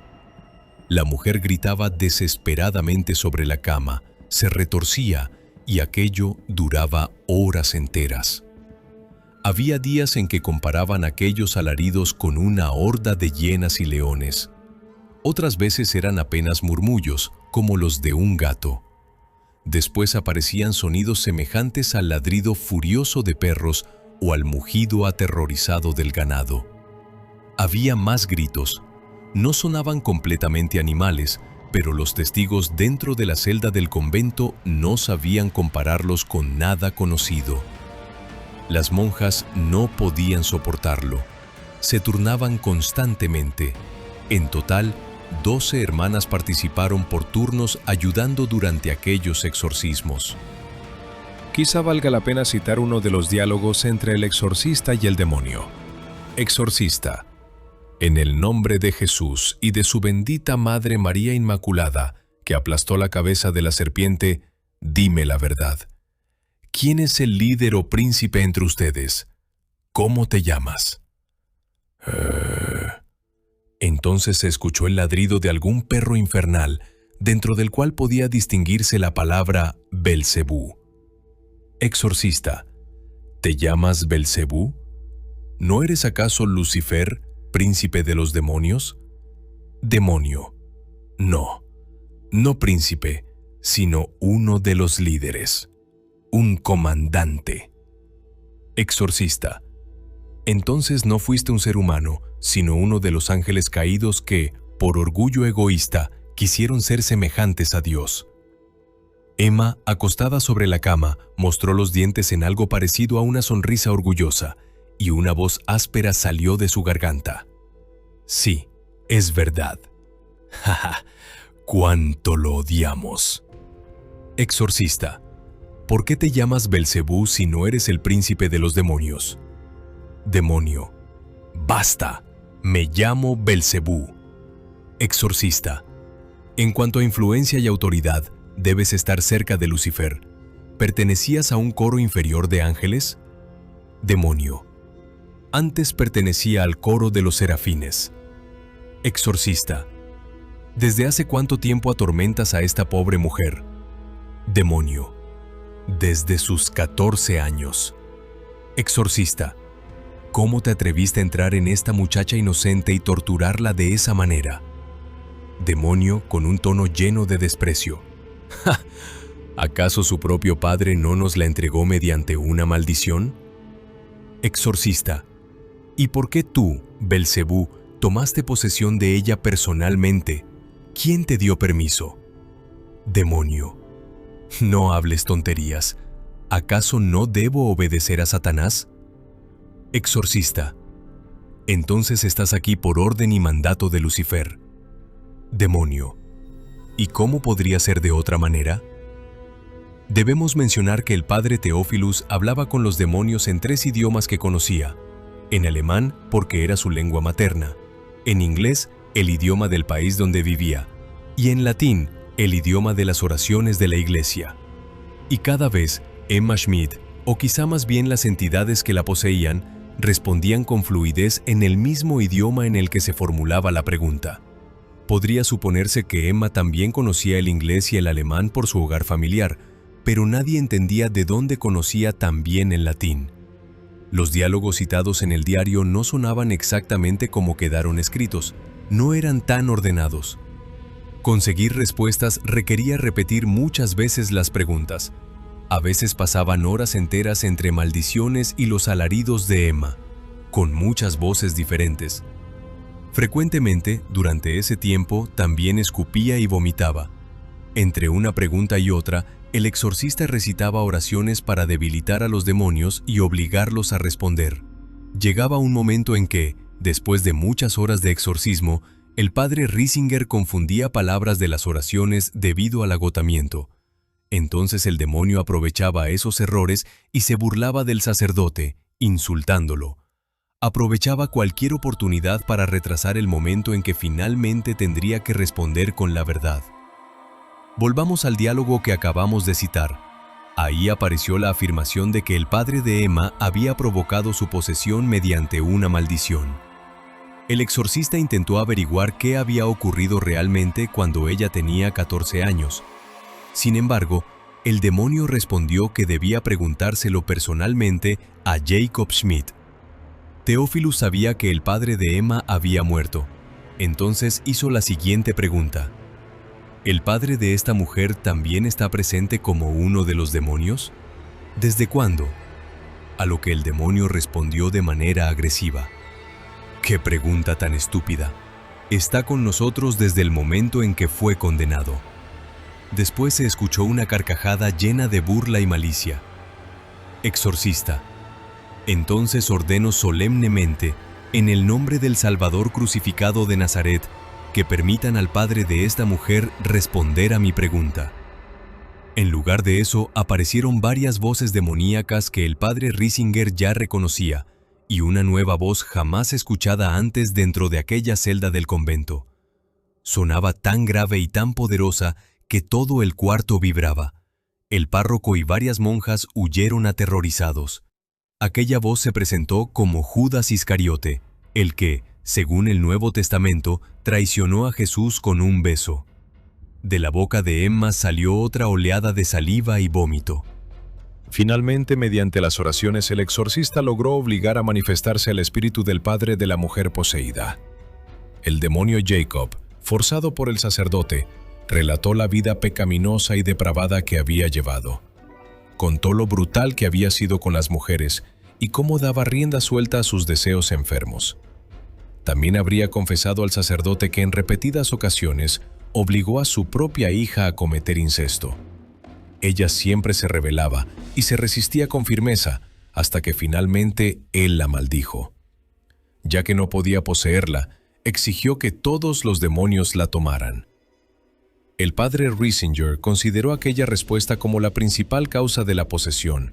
La mujer gritaba desesperadamente sobre la cama, se retorcía y aquello duraba horas enteras. Había días en que comparaban aquellos alaridos con una horda de hienas y leones. Otras veces eran apenas murmullos, como los de un gato. Después aparecían sonidos semejantes al ladrido furioso de perros o al mugido aterrorizado del ganado. Había más gritos. No sonaban completamente animales, pero los testigos dentro de la celda del convento no sabían compararlos con nada conocido. Las monjas no podían soportarlo. Se turnaban constantemente. En total, 12 hermanas participaron por turnos ayudando durante aquellos exorcismos. Quizá valga la pena citar uno de los diálogos entre el exorcista y el demonio. Exorcista: en el nombre de Jesús y de su bendita Madre María Inmaculada, que aplastó la cabeza de la serpiente, dime la verdad. ¿Quién es el líder o príncipe entre ustedes? ¿Cómo te llamas? Entonces se escuchó el ladrido de algún perro infernal, dentro del cual podía distinguirse la palabra Belcebú. Exorcista: ¿te llamas Belcebú? ¿No eres acaso Lucifer, príncipe de los demonios? Demonio: no, no príncipe, sino uno de los líderes, un comandante. Exorcista: entonces no fuiste un ser humano, sino uno de los ángeles caídos que, por orgullo egoísta, quisieron ser semejantes a Dios. Emma, acostada sobre la cama, mostró los dientes en algo parecido a una sonrisa orgullosa, y una voz áspera salió de su garganta. Sí, es verdad. ¡Ja! ¡Cuánto lo odiamos! Exorcista: ¿por qué te llamas Belcebú si no eres el príncipe de los demonios? Demonio: ¡basta! Me llamo Belcebú. Exorcista: en cuanto a influencia y autoridad, debes estar cerca de Lucifer. ¿Pertenecías a un coro inferior de ángeles? Demonio: antes pertenecía al coro de los serafines. Exorcista: ¿desde hace cuánto tiempo atormentas a esta pobre mujer? Demonio: desde sus 14 años. Exorcista: ¿Cómo te atreviste a entrar en esta muchacha inocente y torturarla de esa manera? Demonio con un tono lleno de desprecio. ¡Ja! ¿Acaso su propio padre no nos la entregó mediante una maldición? Exorcista. ¿Y por qué tú, Belcebú, tomaste posesión de ella personalmente? ¿Quién te dio permiso? Demonio. No hables tonterías. ¿Acaso no debo obedecer a Satanás? Exorcista. Entonces estás aquí por orden y mandato de Lucifer. Demonio. ¿Y cómo podría ser de otra manera? Debemos mencionar que el padre Teófilus hablaba con los demonios en 3 idiomas que conocía: en alemán, porque era su lengua materna; en inglés, el idioma del país donde vivía; y en latín, el idioma de las oraciones de la iglesia. Y cada vez, Emma Schmidt, o quizá más bien las entidades que la poseían, respondían con fluidez en el mismo idioma en el que se formulaba la pregunta. Podría suponerse que Emma también conocía el inglés y el alemán por su hogar familiar, pero nadie entendía de dónde conocía tan bien el latín. Los diálogos citados en el diario no sonaban exactamente como quedaron escritos, no eran tan ordenados. Conseguir respuestas requería repetir muchas veces las preguntas. A veces pasaban horas enteras entre maldiciones y los alaridos de Emma, con muchas voces diferentes. Frecuentemente, durante ese tiempo, también escupía y vomitaba. Entre una pregunta y otra, el exorcista recitaba oraciones para debilitar a los demonios y obligarlos a responder. Llegaba un momento en que, después de muchas horas de exorcismo, el padre Riesinger confundía palabras de las oraciones debido al agotamiento. Entonces el demonio aprovechaba esos errores y se burlaba del sacerdote, insultándolo. Aprovechaba cualquier oportunidad para retrasar el momento en que finalmente tendría que responder con la verdad. Volvamos al diálogo que acabamos de citar. Ahí apareció la afirmación de que el padre de Emma había provocado su posesión mediante una maldición. El exorcista intentó averiguar qué había ocurrido realmente cuando ella tenía 14 años. Sin embargo, el demonio respondió que debía preguntárselo personalmente a Jacob Schmidt. Teófilus sabía que el padre de Emma había muerto. Entonces hizo la siguiente pregunta: ¿el padre de esta mujer también está presente como uno de los demonios? ¿Desde cuándo? A lo que el demonio respondió de manera agresiva: ¡qué pregunta tan estúpida! Está con nosotros desde el momento en que fue condenado. Después se escuchó una carcajada llena de burla y malicia. Exorcista. Entonces ordeno solemnemente, en el nombre del Salvador crucificado de Nazaret, que permitan al padre de esta mujer responder a mi pregunta. En lugar de eso, aparecieron varias voces demoníacas que el padre Riesinger ya reconocía, y una nueva voz jamás escuchada antes dentro de aquella celda del convento. Sonaba tan grave y tan poderosa que todo el cuarto vibraba. El párroco y varias monjas huyeron aterrorizados. Aquella voz se presentó como Judas Iscariote, el que, según el Nuevo Testamento, traicionó a Jesús con un beso. De la boca de Emma salió otra oleada de saliva y vómito. Finalmente, mediante las oraciones, el exorcista logró obligar a manifestarse al espíritu del padre de la mujer poseída. El demonio Jacob, forzado por el sacerdote, relató la vida pecaminosa y depravada que había llevado. Contó lo brutal que había sido con las mujeres y cómo daba rienda suelta a sus deseos enfermos. También habría confesado al sacerdote que en repetidas ocasiones obligó a su propia hija a cometer incesto. Ella siempre se rebelaba y se resistía con firmeza hasta que finalmente él la maldijo. Ya que no podía poseerla, exigió que todos los demonios la tomaran. El padre Riesinger consideró aquella respuesta como la principal causa de la posesión,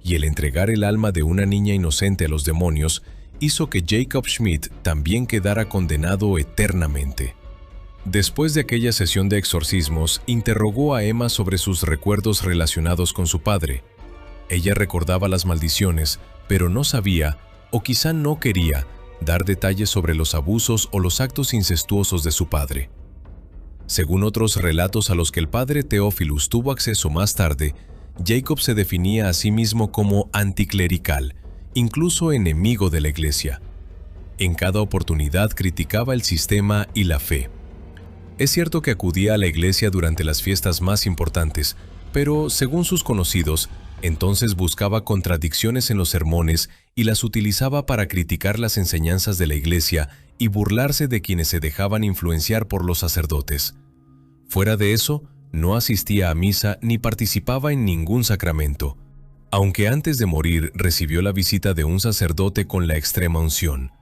y el entregar el alma de una niña inocente a los demonios hizo que Jacob Schmidt también quedara condenado eternamente. Después de aquella sesión de exorcismos, interrogó a Emma sobre sus recuerdos relacionados con su padre. Ella recordaba las maldiciones, pero no sabía, o quizá no quería, dar detalles sobre los abusos o los actos incestuosos de su padre. Según otros relatos a los que el padre Teófilus tuvo acceso más tarde, Jacob se definía a sí mismo como anticlerical incluso enemigo de la Iglesia. En cada oportunidad criticaba el sistema y la fe. Es cierto que acudía a la iglesia durante las fiestas más importantes, pero, según sus conocidos, entonces buscaba contradicciones en los sermones y las utilizaba para criticar las enseñanzas de la iglesia y burlarse de quienes se dejaban influenciar por los sacerdotes. Fuera de eso, no asistía a misa ni participaba en ningún sacramento, aunque antes de morir recibió la visita de un sacerdote con la extrema unción.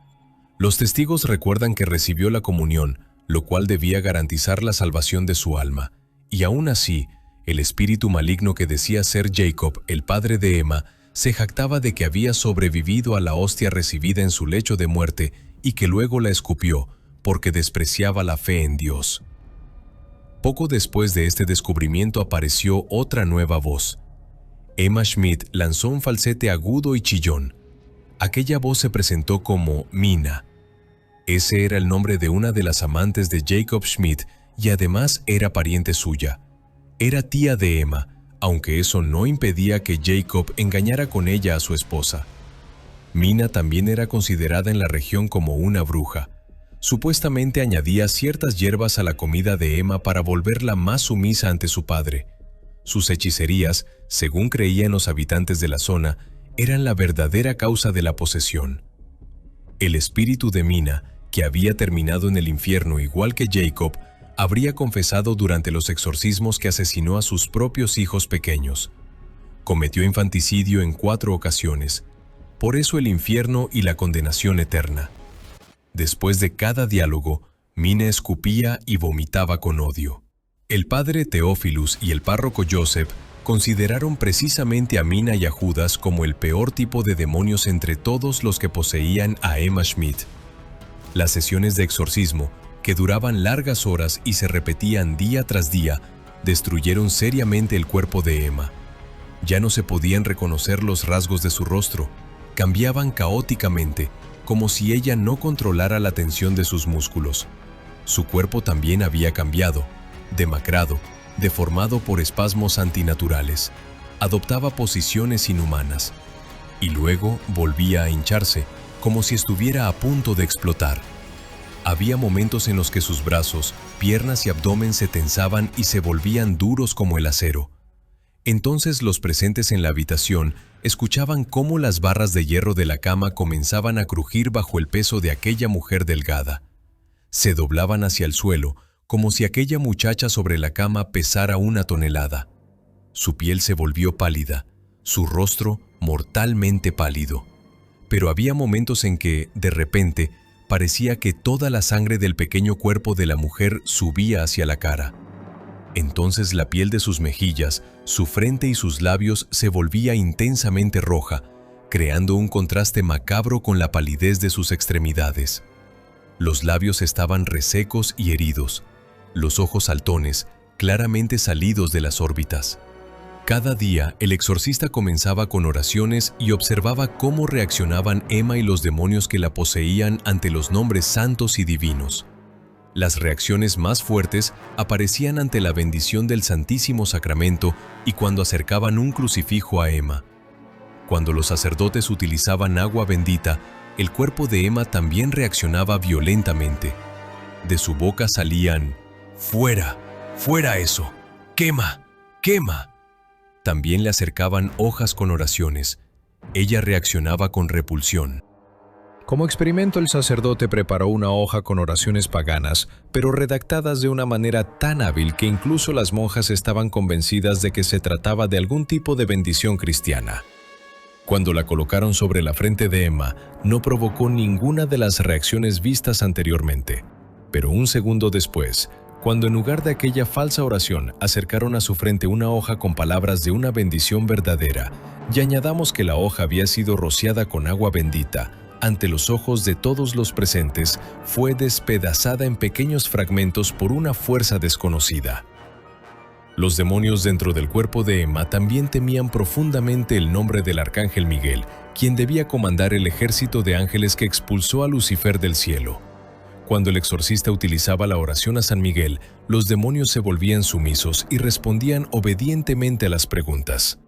Los testigos recuerdan que recibió la comunión, lo cual debía garantizar la salvación de su alma, y aún así, el espíritu maligno que decía ser Jacob, el padre de Emma, se jactaba de que había sobrevivido a la hostia recibida en su lecho de muerte y que luego la escupió, porque despreciaba la fe en Dios. Poco después de este descubrimiento apareció otra nueva voz. Emma Schmidt lanzó un falsete agudo y chillón. Aquella voz se presentó como Mina. Ese era el nombre de una de las amantes de Jacob Schmidt y además era pariente suya. Era tía de Emma, aunque eso no impedía que Jacob engañara con ella a su esposa. Mina también era considerada en la región como una bruja. Supuestamente añadía ciertas hierbas a la comida de Emma para volverla más sumisa ante su padre. Sus hechicerías, según creían los habitantes de la zona, eran la verdadera causa de la posesión. El espíritu de Mina, que había terminado en el infierno igual que Jacob, habría confesado durante los exorcismos que asesinó a sus propios hijos pequeños. Cometió infanticidio en 4 ocasiones, por eso el infierno y la condenación eterna. Después de cada diálogo, Mina escupía y vomitaba con odio. El padre Teófilus y el párroco Joseph consideraron precisamente a Mina y a Judas como el peor tipo de demonios entre todos los que poseían a Emma Schmidt. Las sesiones de exorcismo, que duraban largas horas y se repetían día tras día, destruyeron seriamente el cuerpo de Emma. Ya no se podían reconocer los rasgos de su rostro, cambiaban caóticamente, como si ella no controlara la tensión de sus músculos. Su cuerpo también había cambiado, demacrado, deformado por espasmos antinaturales. Adoptaba posiciones inhumanas. Y luego volvía a hincharse, como si estuviera a punto de explotar. Había momentos en los que sus brazos, piernas y abdomen se tensaban y se volvían duros como el acero. Entonces los presentes en la habitación escuchaban cómo las barras de hierro de la cama comenzaban a crujir bajo el peso de aquella mujer delgada. Se doblaban hacia el suelo, como si aquella muchacha sobre la cama pesara 1 tonelada. Su piel se volvió pálida, su rostro mortalmente pálido. Pero había momentos en que, de repente, parecía que toda la sangre del pequeño cuerpo de la mujer subía hacia la cara. Entonces la piel de sus mejillas, su frente y sus labios se volvía intensamente roja, creando un contraste macabro con la palidez de sus extremidades. Los labios estaban resecos y heridos, los ojos saltones, claramente salidos de las órbitas. Cada día, el exorcista comenzaba con oraciones y observaba cómo reaccionaban Emma y los demonios que la poseían ante los nombres santos y divinos. Las reacciones más fuertes aparecían ante la bendición del Santísimo Sacramento y cuando acercaban un crucifijo a Emma. Cuando los sacerdotes utilizaban agua bendita, el cuerpo de Emma también reaccionaba violentamente. De su boca salían: «¡Fuera! ¡Fuera eso! ¡Quema! ¡Quema!». También le acercaban hojas con oraciones. Ella reaccionaba con repulsión. Como experimento, el sacerdote preparó una hoja con oraciones paganas, pero redactadas de una manera tan hábil que incluso las monjas estaban convencidas de que se trataba de algún tipo de bendición cristiana. Cuando la colocaron sobre la frente de Emma, no provocó ninguna de las reacciones vistas anteriormente. Pero un segundo después, cuando en lugar de aquella falsa oración acercaron a su frente una hoja con palabras de una bendición verdadera, y añadamos que la hoja había sido rociada con agua bendita, ante los ojos de todos los presentes, fue despedazada en pequeños fragmentos por una fuerza desconocida. Los demonios dentro del cuerpo de Emma también temían profundamente el nombre del arcángel Miguel, quien debía comandar el ejército de ángeles que expulsó a Lucifer del cielo. Cuando el exorcista utilizaba la oración a San Miguel, los demonios se volvían sumisos y respondían obedientemente a las preguntas.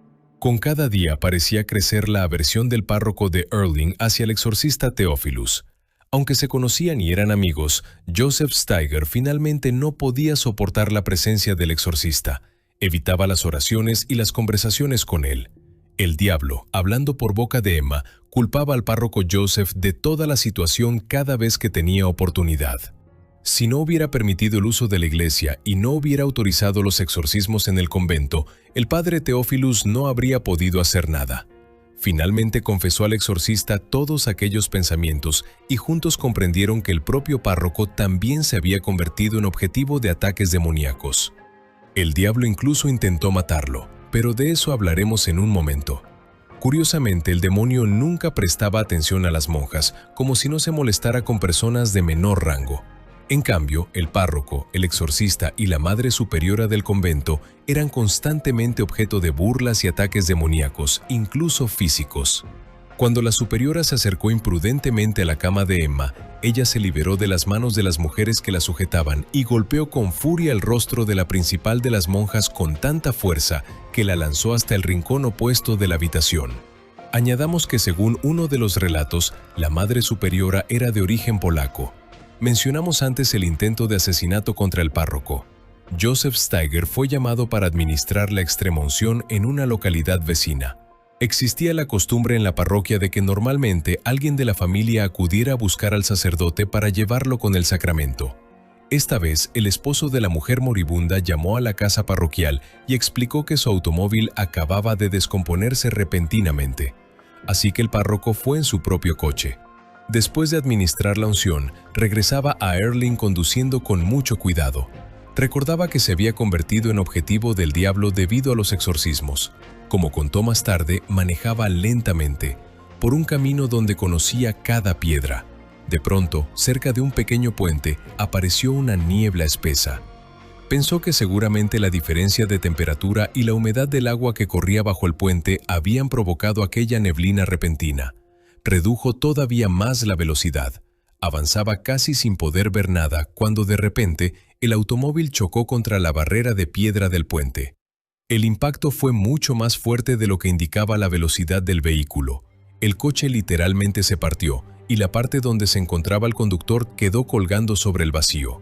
Con cada día parecía crecer la aversión del párroco de Erling hacia el exorcista Theophilus. Aunque se conocían y eran amigos, Joseph Steiger finalmente no podía soportar la presencia del exorcista. Evitaba las oraciones y las conversaciones con él. El diablo, hablando por boca de Emma, culpaba al párroco Joseph de toda la situación cada vez que tenía oportunidad. Si no hubiera permitido el uso de la iglesia y no hubiera autorizado los exorcismos en el convento, el padre Theophilus no habría podido hacer nada. Finalmente confesó al exorcista todos aquellos pensamientos y juntos comprendieron que el propio párroco también se había convertido en objetivo de ataques demoníacos. El diablo incluso intentó matarlo, pero de eso hablaremos en un momento. Curiosamente, el demonio nunca prestaba atención a las monjas, como si no se molestara con personas de menor rango. En cambio, el párroco, el exorcista y la madre superiora del convento eran constantemente objeto de burlas y ataques demoníacos, incluso físicos. Cuando la superiora se acercó imprudentemente a la cama de Emma, ella se liberó de las manos de las mujeres que la sujetaban y golpeó con furia el rostro de la principal de las monjas con tanta fuerza que la lanzó hasta el rincón opuesto de la habitación. Añadamos que según uno de los relatos, la madre superiora era de origen polaco. Mencionamos antes el intento de asesinato contra el párroco. Joseph Steiger fue llamado para administrar la extremunción en una localidad vecina. Existía la costumbre en la parroquia de que normalmente alguien de la familia acudiera a buscar al sacerdote para llevarlo con el sacramento. Esta vez, el esposo de la mujer moribunda llamó a la casa parroquial y explicó que su automóvil acababa de descomponerse repentinamente. Así que el párroco fue en su propio coche. Después de administrar la unción, regresaba a Erling conduciendo con mucho cuidado. Recordaba que se había convertido en objetivo del diablo debido a los exorcismos. Como contó más tarde, manejaba lentamente, por un camino donde conocía cada piedra. De pronto, cerca de un pequeño puente, apareció una niebla espesa. Pensó que seguramente la diferencia de temperatura y la humedad del agua que corría bajo el puente habían provocado aquella neblina repentina. Redujo todavía más la velocidad. Avanzaba casi sin poder ver nada cuando de repente el automóvil chocó contra la barrera de piedra del puente. El impacto fue mucho más fuerte de lo que indicaba la velocidad del vehículo. El coche literalmente se partió y la parte donde se encontraba el conductor quedó colgando sobre el vacío.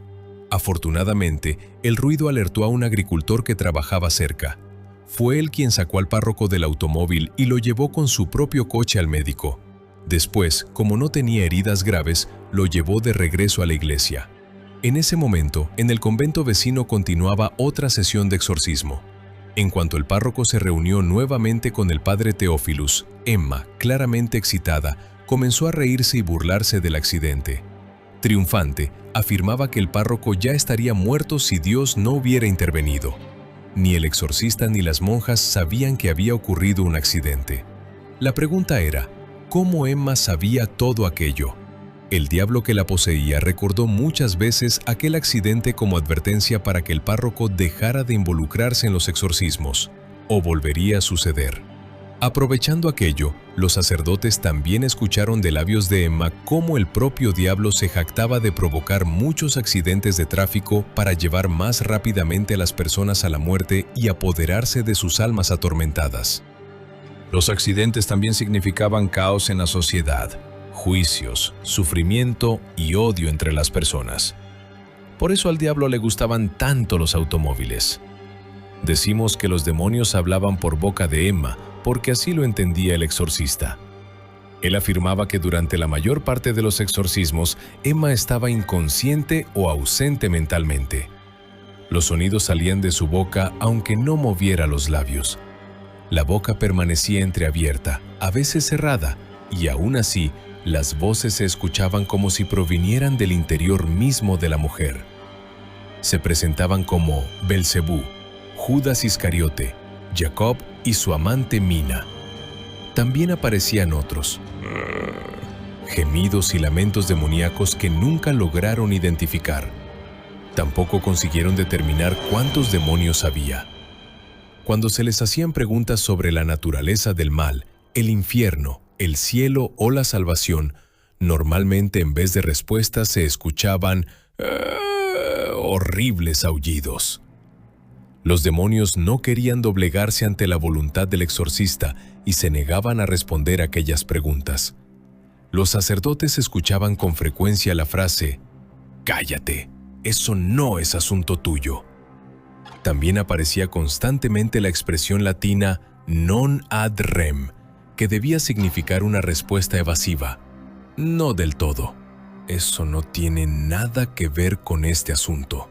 Afortunadamente, el ruido alertó a un agricultor que trabajaba cerca. Fue él quien sacó al párroco del automóvil y lo llevó con su propio coche al médico. Después, como no tenía heridas graves, lo llevó de regreso a la iglesia. En ese momento, en el convento vecino continuaba otra sesión de exorcismo. En cuanto el párroco se reunió nuevamente con el padre Theophilus, Emma, claramente excitada, comenzó a reírse y burlarse del accidente. Triunfante, afirmaba que el párroco ya estaría muerto si Dios no hubiera intervenido. Ni el exorcista ni las monjas sabían que había ocurrido un accidente. La pregunta era, ¿cómo Emma sabía todo aquello? El diablo que la poseía recordó muchas veces aquel accidente como advertencia para que el párroco dejara de involucrarse en los exorcismos, o volvería a suceder. Aprovechando aquello, los sacerdotes también escucharon de labios de Emma cómo el propio diablo se jactaba de provocar muchos accidentes de tráfico para llevar más rápidamente a las personas a la muerte y apoderarse de sus almas atormentadas. Los accidentes también significaban caos en la sociedad, juicios, sufrimiento y odio entre las personas. Por eso al diablo le gustaban tanto los automóviles. Decimos que los demonios hablaban por boca de Emma, porque así lo entendía el exorcista. Él afirmaba que durante la mayor parte de los exorcismos, Emma estaba inconsciente o ausente mentalmente. Los sonidos salían de su boca aunque no moviera los labios. La boca permanecía entreabierta, a veces cerrada, y aún así, las voces se escuchaban como si provinieran del interior mismo de la mujer. Se presentaban como Belcebú, Judas Iscariote, Jacob y su amante Mina. También aparecían otros, gemidos y lamentos demoníacos que nunca lograron identificar. Tampoco consiguieron determinar cuántos demonios había. Cuando se les hacían preguntas sobre la naturaleza del mal, el infierno, el cielo o la salvación, normalmente en vez de respuestas se escuchaban horribles aullidos. Los demonios no querían doblegarse ante la voluntad del exorcista y se negaban a responder aquellas preguntas. Los sacerdotes escuchaban con frecuencia la frase: «Cállate, eso no es asunto tuyo». También aparecía constantemente la expresión latina «non ad rem», que debía significar una respuesta evasiva. No del todo. Eso no tiene nada que ver con este asunto.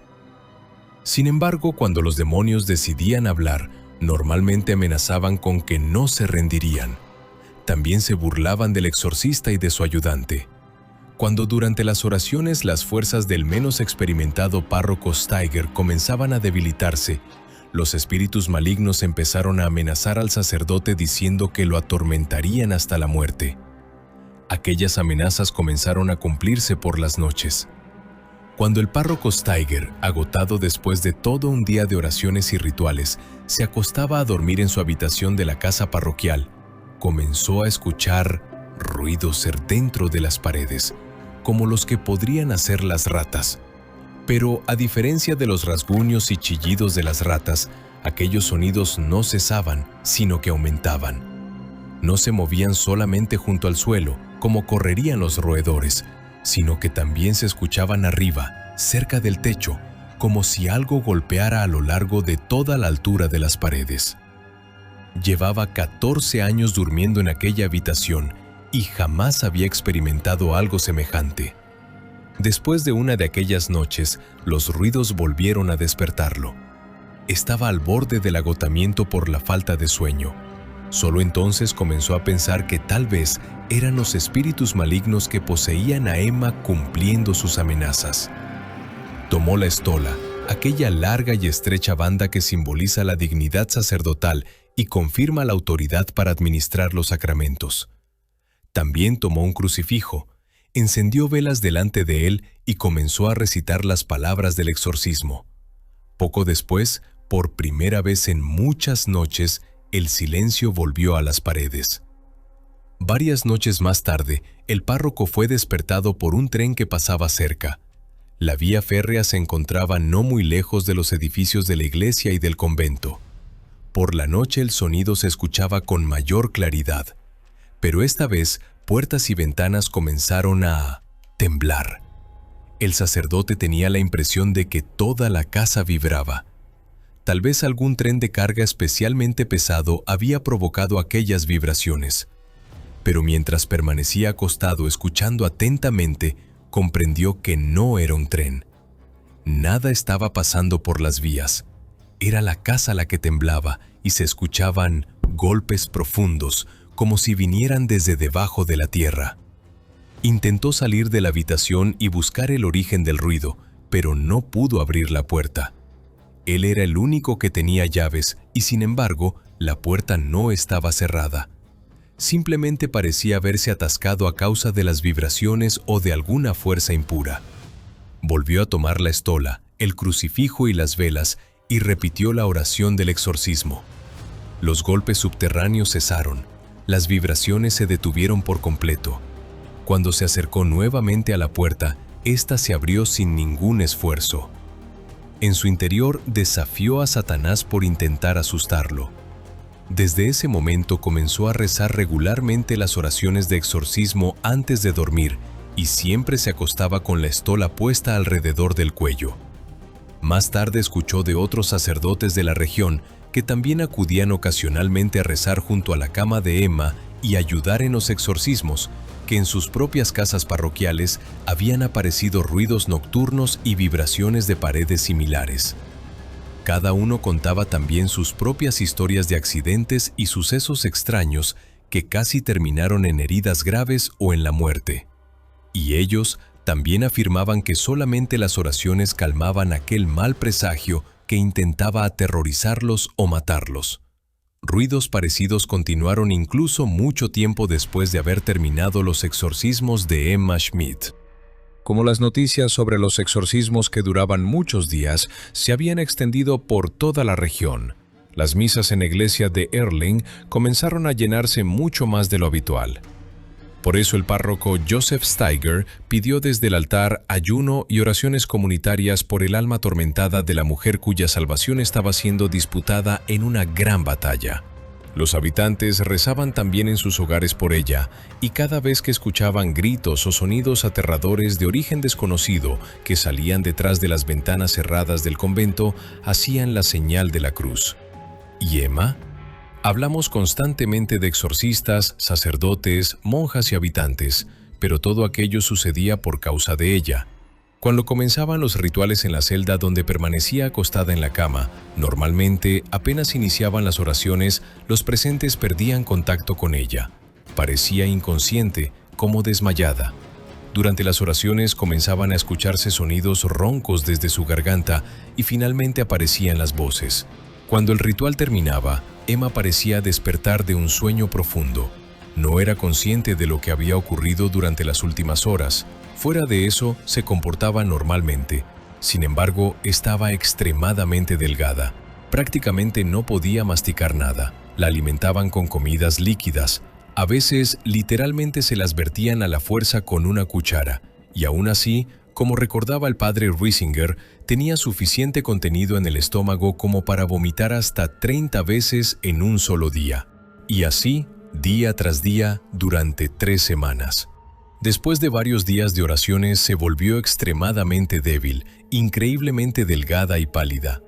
Sin embargo, cuando los demonios decidían hablar, normalmente amenazaban con que no se rendirían. También se burlaban del exorcista y de su ayudante. Cuando durante las oraciones las fuerzas del menos experimentado párroco Steiger comenzaban a debilitarse, los espíritus malignos empezaron a amenazar al sacerdote diciendo que lo atormentarían hasta la muerte. Aquellas amenazas comenzaron a cumplirse por las noches. Cuando el párroco Steiger, agotado después de todo un día de oraciones y rituales, se acostaba a dormir en su habitación de la casa parroquial, comenzó a escuchar ruidos dentro de las paredes, como los que podrían hacer las ratas. Pero, a diferencia de los rasguños y chillidos de las ratas, aquellos sonidos no cesaban, sino que aumentaban. No se movían solamente junto al suelo, como correrían los roedores, sino que también se escuchaban arriba, cerca del techo, como si algo golpeara a lo largo de toda la altura de las paredes. Llevaba 14 años durmiendo en aquella habitación y jamás había experimentado algo semejante. Después de una de aquellas noches, los ruidos volvieron a despertarlo. Estaba al borde del agotamiento por la falta de sueño. Solo entonces comenzó a pensar que tal vez eran los espíritus malignos que poseían a Emma cumpliendo sus amenazas. Tomó la estola, aquella larga y estrecha banda que simboliza la dignidad sacerdotal y confirma la autoridad para administrar los sacramentos. También tomó un crucifijo, encendió velas delante de él y comenzó a recitar las palabras del exorcismo. Poco después, por primera vez en muchas noches, el silencio volvió a las paredes. Varias noches más tarde, el párroco fue despertado por un tren que pasaba cerca. La vía férrea se encontraba no muy lejos de los edificios de la iglesia y del convento. Por la noche el sonido se escuchaba con mayor claridad, pero esta vez puertas y ventanas comenzaron a temblar. El sacerdote tenía la impresión de que toda la casa vibraba. Tal vez algún tren de carga especialmente pesado había provocado aquellas vibraciones. Pero mientras permanecía acostado escuchando atentamente, comprendió que no era un tren. Nada estaba pasando por las vías. Era la casa la que temblaba y se escuchaban golpes profundos, como si vinieran desde debajo de la tierra. Intentó salir de la habitación y buscar el origen del ruido, pero no pudo abrir la puerta. Él era el único que tenía llaves y, sin embargo, la puerta no estaba cerrada. Simplemente parecía haberse atascado a causa de las vibraciones o de alguna fuerza impura. Volvió a tomar la estola, el crucifijo y las velas y repitió la oración del exorcismo. Los golpes subterráneos cesaron. Las vibraciones se detuvieron por completo. Cuando se acercó nuevamente a la puerta, ésta se abrió sin ningún esfuerzo. En su interior desafió a Satanás por intentar asustarlo. Desde ese momento comenzó a rezar regularmente las oraciones de exorcismo antes de dormir y siempre se acostaba con la estola puesta alrededor del cuello. Más tarde escuchó de otros sacerdotes de la región que también acudían ocasionalmente a rezar junto a la cama de Emma y ayudar en los exorcismos, que en sus propias casas parroquiales habían aparecido ruidos nocturnos y vibraciones de paredes similares. Cada uno contaba también sus propias historias de accidentes y sucesos extraños que casi terminaron en heridas graves o en la muerte. Y ellos también afirmaban que solamente las oraciones calmaban aquel mal presagio que intentaba aterrorizarlos o matarlos. Ruidos parecidos continuaron incluso mucho tiempo después de haber terminado los exorcismos de Emma Schmidt. Como las noticias sobre los exorcismos que duraban muchos días se habían extendido por toda la región, las misas en la iglesia de Erling comenzaron a llenarse mucho más de lo habitual. Por eso el párroco Joseph Steiger pidió desde el altar ayuno y oraciones comunitarias por el alma atormentada de la mujer cuya salvación estaba siendo disputada en una gran batalla. Los habitantes rezaban también en sus hogares por ella, y cada vez que escuchaban gritos o sonidos aterradores de origen desconocido que salían detrás de las ventanas cerradas del convento, hacían la señal de la cruz. ¿Y Emma? Hablamos constantemente de exorcistas, sacerdotes, monjas y habitantes, pero todo aquello sucedía por causa de ella. Cuando comenzaban los rituales en la celda donde permanecía acostada en la cama, normalmente, apenas iniciaban las oraciones, los presentes perdían contacto con ella. Parecía inconsciente, como desmayada. Durante las oraciones comenzaban a escucharse sonidos roncos desde su garganta y finalmente aparecían las voces. Cuando el ritual terminaba, Emma parecía despertar de un sueño profundo. No era consciente de lo que había ocurrido durante las últimas horas. Fuera de eso, se comportaba normalmente. Sin embargo, estaba extremadamente delgada. Prácticamente no podía masticar nada. La alimentaban con comidas líquidas. A veces, literalmente se las vertían a la fuerza con una cuchara. Y aún así, como recordaba el padre Riesinger, tenía suficiente contenido en el estómago como para vomitar hasta 30 veces en un solo día. Y así, día tras día, durante 3 semanas. Después de varios días de oraciones, se volvió extremadamente débil, increíblemente delgada y pálida.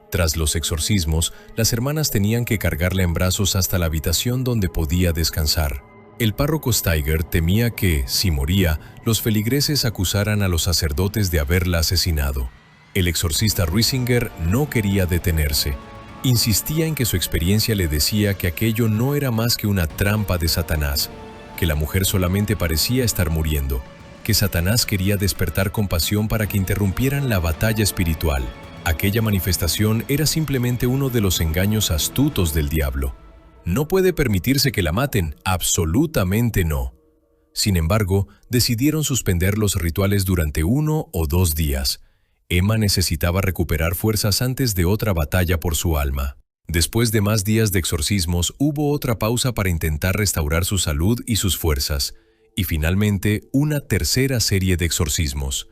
Tras los exorcismos, las hermanas tenían que cargarla en brazos hasta la habitación donde podía descansar. El párroco Steiger temía que, si moría, los feligreses acusaran a los sacerdotes de haberla asesinado. El exorcista Riesinger no quería detenerse. Insistía en que su experiencia le decía que aquello no era más que una trampa de Satanás, que la mujer solamente parecía estar muriendo, que Satanás quería despertar compasión para que interrumpieran la batalla espiritual. Aquella manifestación era simplemente uno de los engaños astutos del diablo. No puede permitirse que la maten, absolutamente no. Sin embargo, decidieron suspender los rituales durante 1 o 2 días. Emma necesitaba recuperar fuerzas antes de otra batalla por su alma. Después de más días de exorcismos, hubo otra pausa para intentar restaurar su salud y sus fuerzas, y finalmente una tercera serie de exorcismos.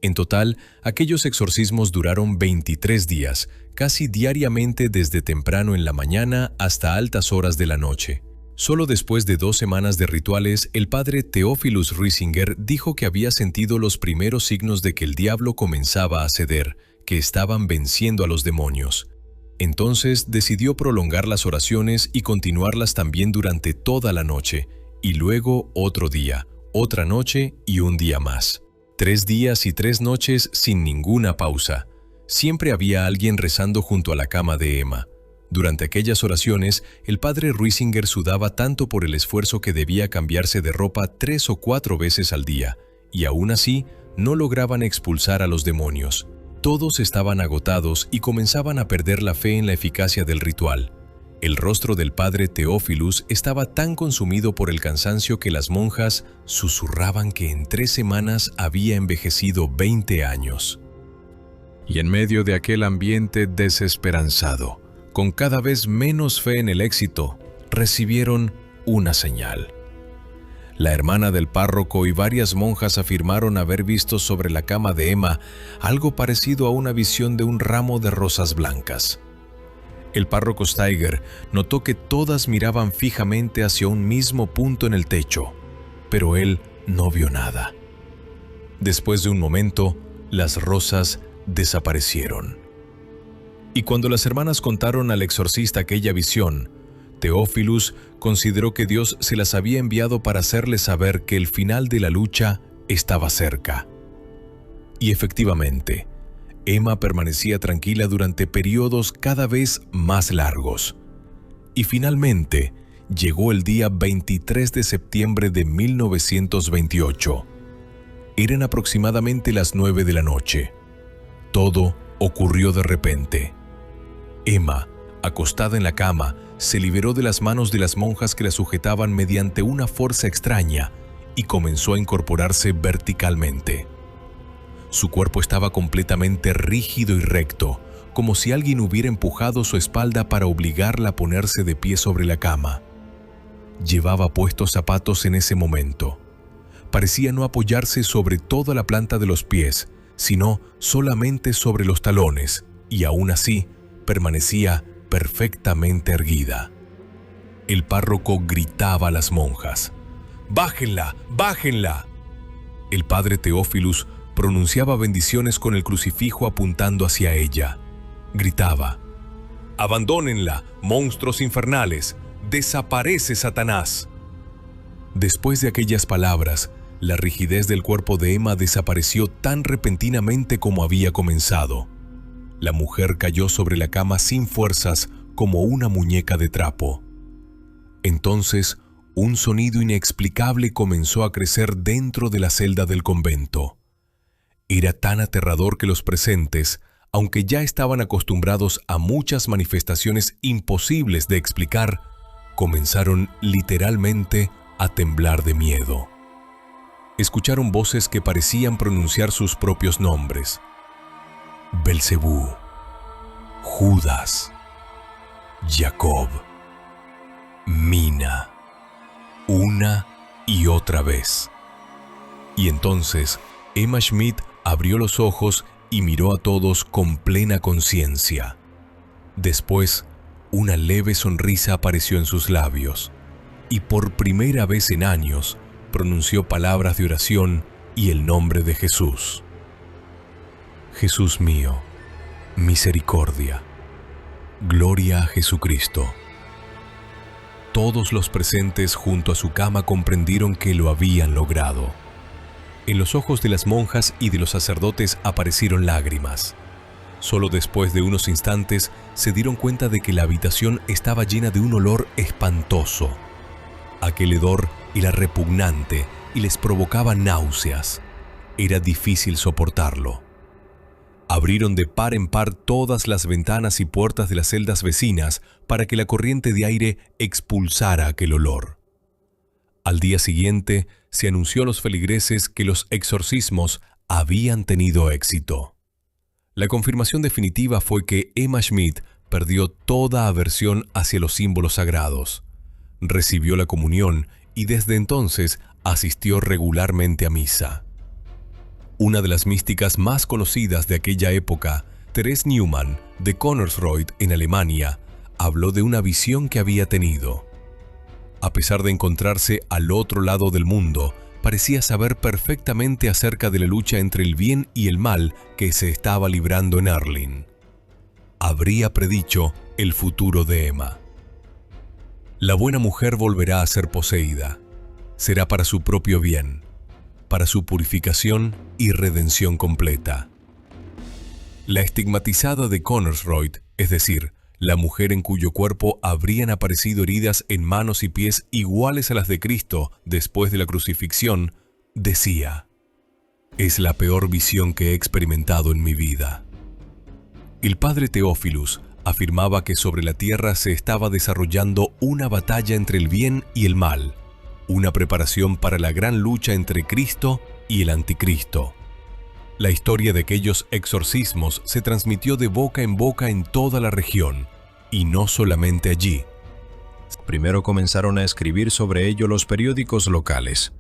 En total, aquellos exorcismos duraron 23 días, casi diariamente desde temprano en la mañana hasta altas horas de la noche. Solo después de 2 semanas de rituales, el padre Theophilus Riesinger dijo que había sentido los primeros signos de que el diablo comenzaba a ceder, que estaban venciendo a los demonios. Entonces decidió prolongar las oraciones y continuarlas también durante toda la noche, y luego otro día, otra noche y un día más. 3 días y 3 noches sin ninguna pausa. Siempre había alguien rezando junto a la cama de Emma. Durante aquellas oraciones, el padre Riesinger sudaba tanto por el esfuerzo que debía cambiarse de ropa 3 o 4 veces al día, y aún así no lograban expulsar a los demonios. Todos estaban agotados y comenzaban a perder la fe en la eficacia del ritual. El rostro del padre Theophilus estaba tan consumido por el cansancio que las monjas susurraban que en 3 semanas había envejecido 20 años. Y en medio de aquel ambiente desesperanzado, con cada vez menos fe en el éxito, recibieron una señal. La hermana del párroco y varias monjas afirmaron haber visto sobre la cama de Emma algo parecido a una visión de un ramo de rosas blancas. El párroco Steiger notó que todas miraban fijamente hacia un mismo punto en el techo, pero él no vio nada. Después de un momento, las rosas desaparecieron. Y cuando las hermanas contaron al exorcista aquella visión, Theophilus consideró que Dios se las había enviado para hacerles saber que el final de la lucha estaba cerca. Y efectivamente, Emma permanecía tranquila durante periodos cada vez más largos. Y finalmente, llegó el día 23 de septiembre de 1928. Eran aproximadamente las 9 de la noche. Todo ocurrió de repente. Emma, acostada en la cama, se liberó de las manos de las monjas que la sujetaban mediante una fuerza extraña y comenzó a incorporarse verticalmente. Su cuerpo estaba completamente rígido y recto, como si alguien hubiera empujado su espalda para obligarla a ponerse de pie sobre la cama. Llevaba puestos zapatos en ese momento. Parecía no apoyarse sobre toda la planta de los pies, sino solamente sobre los talones, y aún así permanecía perfectamente erguida. El párroco gritaba a las monjas: «¡Bájenla! ¡Bájenla!». El padre Teófilus pronunciaba bendiciones con el crucifijo apuntando hacia ella. Gritaba: «¡Abandónenla, monstruos infernales! ¡Desaparece, Satanás!». Después de aquellas palabras, la rigidez del cuerpo de Emma desapareció tan repentinamente como había comenzado. La mujer cayó sobre la cama sin fuerzas, como una muñeca de trapo. Entonces, un sonido inexplicable comenzó a crecer dentro de la celda del convento. Era tan aterrador que los presentes, aunque ya estaban acostumbrados a muchas manifestaciones imposibles de explicar, comenzaron literalmente a temblar de miedo. Escucharon voces que parecían pronunciar sus propios nombres: Belcebú, Judas, Jacob, Mina, una y otra vez. Y entonces Emma Schmidt abrió los ojos y miró a todos con plena conciencia. Después, una leve sonrisa apareció en sus labios, y por primera vez en años pronunció palabras de oración y el nombre de Jesús. Jesús mío, misericordia. Gloria a Jesucristo. Todos los presentes junto a su cama comprendieron que lo habían logrado. En los ojos de las monjas y de los sacerdotes aparecieron lágrimas. Solo después de unos instantes se dieron cuenta de que la habitación estaba llena de un olor espantoso. Aquel hedor era repugnante y les provocaba náuseas. Era difícil soportarlo. Abrieron de par en par todas las ventanas y puertas de las celdas vecinas para que la corriente de aire expulsara aquel olor. Al día siguiente se anunció a los feligreses que los exorcismos habían tenido éxito. La confirmación definitiva fue que Emma Schmidt perdió toda aversión hacia los símbolos sagrados. Recibió la comunión y desde entonces asistió regularmente a misa. Una de las místicas más conocidas de aquella época, Therese Neumann, de Connersreuth, en Alemania, habló de una visión que había tenido. A pesar de encontrarse al otro lado del mundo, parecía saber perfectamente acerca de la lucha entre el bien y el mal que se estaba librando en Erling. Habría predicho el futuro de Emma. La buena mujer volverá a ser poseída. Será para su propio bien, para su purificación y redención completa. La estigmatizada de Connersreuth, es decir, la mujer en cuyo cuerpo habrían aparecido heridas en manos y pies iguales a las de Cristo después de la crucifixión, decía: «Es la peor visión que he experimentado en mi vida». El padre Teófilus afirmaba que sobre la tierra se estaba desarrollando una batalla entre el bien y el mal, una preparación para la gran lucha entre Cristo y el anticristo. La historia de aquellos exorcismos se transmitió de boca en boca en toda la región, y no solamente allí. Primero comenzaron a escribir sobre ello los periódicos locales.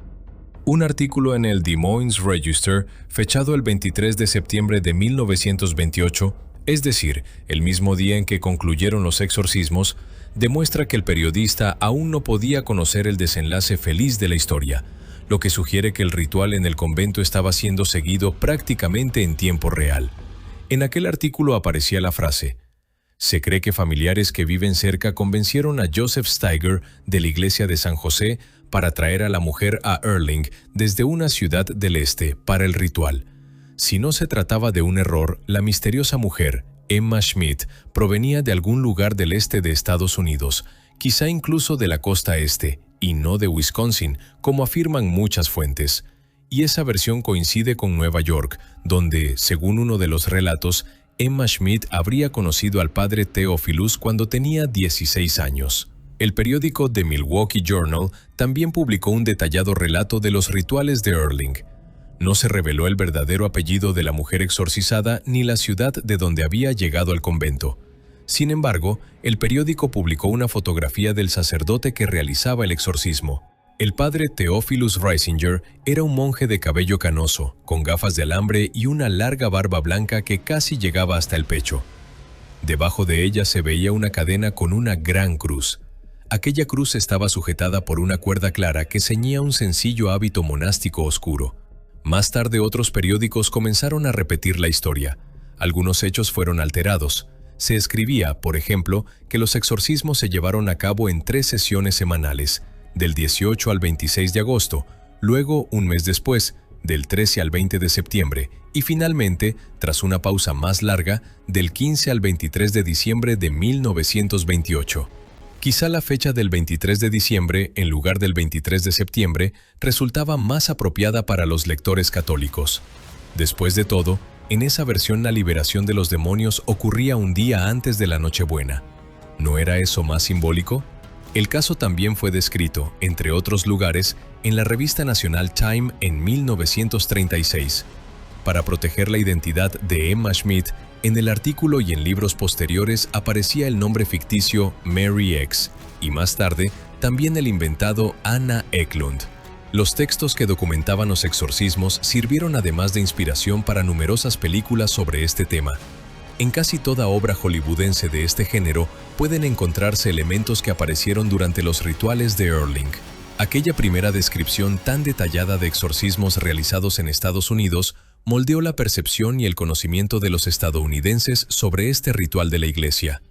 Un artículo en el Des Moines Register, fechado el 23 de septiembre de 1928, es decir, el mismo día en que concluyeron los exorcismos, demuestra que el periodista aún no podía conocer el desenlace feliz de la historia, lo que sugiere que el ritual en el convento estaba siendo seguido prácticamente en tiempo real. En aquel artículo aparecía la frase: «Se cree que familiares que viven cerca convencieron a Joseph Steiger de la iglesia de San José para traer a la mujer a Erling desde una ciudad del este para el ritual. Si no se trataba de un error, la misteriosa mujer, Emma Schmidt, provenía de algún lugar del este de Estados Unidos, quizá incluso de la costa este, y no de Wisconsin, como afirman muchas fuentes. Y esa versión coincide con Nueva York, donde, según uno de los relatos, Emma Schmidt habría conocido al padre Theophilus cuando tenía 16 años. El periódico The Milwaukee Journal también publicó un detallado relato de los rituales de Erling. No se reveló el verdadero apellido de la mujer exorcizada ni la ciudad de donde había llegado al convento. Sin embargo, el periódico publicó una fotografía del sacerdote que realizaba el exorcismo. El padre Theophilus Reisinger era un monje de cabello canoso, con gafas de alambre y una larga barba blanca que casi llegaba hasta el pecho. Debajo de ella se veía una cadena con una gran cruz. Aquella cruz estaba sujetada por una cuerda clara que ceñía un sencillo hábito monástico oscuro. Más tarde otros periódicos comenzaron a repetir la historia. Algunos hechos fueron alterados. Se escribía, por ejemplo, que los exorcismos se llevaron a cabo en 3 sesiones semanales, del 18 al 26 de agosto, luego un mes después, del 13 al 20 de septiembre, y finalmente, tras una pausa más larga, del 15 al 23 de diciembre de 1928. Quizá la fecha del 23 de diciembre, en lugar del 23 de septiembre, resultaba más apropiada para los lectores católicos. Después de todo, en esa versión la liberación de los demonios ocurría un día antes de la Nochebuena. ¿No era eso más simbólico? El caso también fue descrito, entre otros lugares, en la revista nacional Time en 1936. Para proteger la identidad de Emma Schmidt, en el artículo y en libros posteriores aparecía el nombre ficticio Mary X, y más tarde también el inventado Anna Eklund. Los textos que documentaban los exorcismos sirvieron además de inspiración para numerosas películas sobre este tema. En casi toda obra hollywoodense de este género pueden encontrarse elementos que aparecieron durante los rituales de Erling. Aquella primera descripción tan detallada de exorcismos realizados en Estados Unidos moldeó la percepción y el conocimiento de los estadounidenses sobre este ritual de la Iglesia.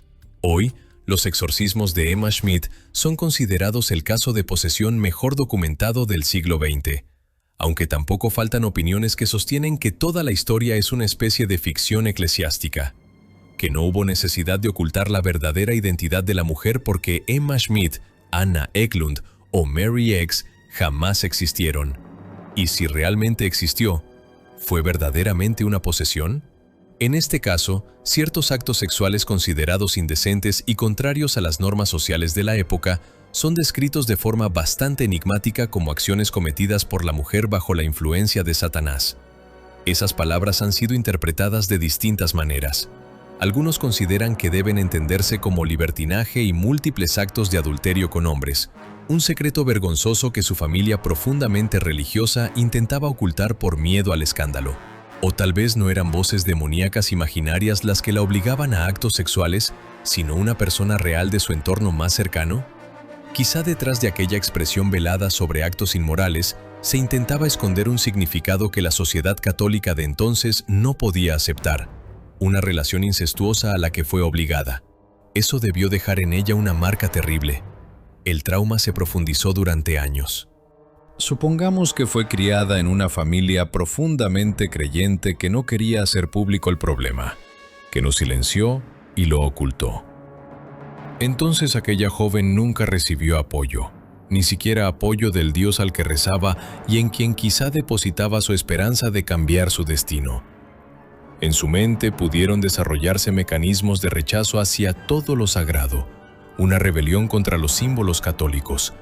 Hoy, los exorcismos de Emma Schmidt son considerados el caso de posesión mejor documentado del siglo XX. Aunque tampoco faltan opiniones que sostienen que toda la historia es una especie de ficción eclesiástica, que no hubo necesidad de ocultar la verdadera identidad de la mujer porque Emma Schmidt, Anna Eklund o Mary X jamás existieron. ¿Y si realmente existió, fue verdaderamente una posesión? En este caso, ciertos actos sexuales considerados indecentes y contrarios a las normas sociales de la época son descritos de forma bastante enigmática como acciones cometidas por la mujer bajo la influencia de Satanás. Esas palabras han sido interpretadas de distintas maneras. Algunos consideran que deben entenderse como libertinaje y múltiples actos de adulterio con hombres, un secreto vergonzoso que su familia profundamente religiosa intentaba ocultar por miedo al escándalo. O tal vez no eran voces demoníacas imaginarias las que la obligaban a actos sexuales, sino una persona real de su entorno más cercano. Quizá detrás de aquella expresión velada sobre actos inmorales se intentaba esconder un significado que la sociedad católica de entonces no podía aceptar, una relación incestuosa a la que fue obligada. Eso debió dejar en ella una marca terrible. El trauma se profundizó durante años. Supongamos que fue criada en una familia profundamente creyente que no quería hacer público el problema, que lo silenció y lo ocultó. Entonces aquella joven nunca recibió apoyo, ni siquiera apoyo del Dios al que rezaba y en quien quizá depositaba su esperanza de cambiar su destino. En su mente pudieron desarrollarse mecanismos de rechazo hacia todo lo sagrado, una rebelión contra los símbolos católicos.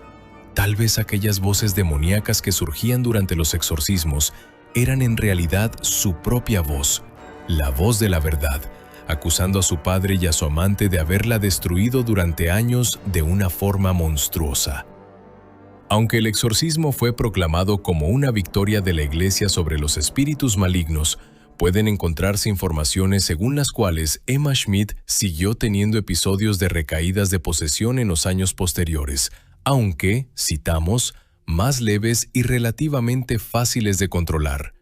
Tal vez aquellas voces demoníacas que surgían durante los exorcismos eran en realidad su propia voz, la voz de la verdad, acusando a su padre y a su amante de haberla destruido durante años de una forma monstruosa. Aunque el exorcismo fue proclamado como una victoria de la Iglesia sobre los espíritus malignos, pueden encontrarse informaciones según las cuales Emma Schmidt siguió teniendo episodios de recaídas de posesión en los años posteriores, aunque, citamos, más leves y relativamente fáciles de controlar.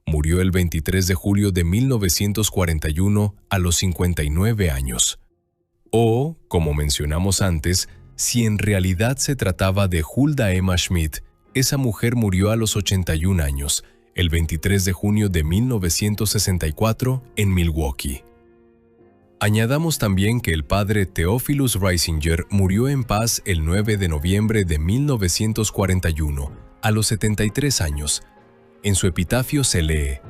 Murió el 23 de julio de 1941 a los 59 años. O, como mencionamos antes, si en realidad se trataba de Hulda Emma Schmidt, esa mujer murió a los 81 años, el 23 de junio de 1964 en Milwaukee. Añadamos también que el padre Theophilus Reisinger murió en paz el 9 de noviembre de 1941, a los 73 años. En su epitafio se lee: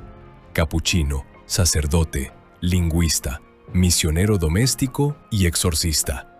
capuchino, sacerdote, lingüista, misionero doméstico y exorcista.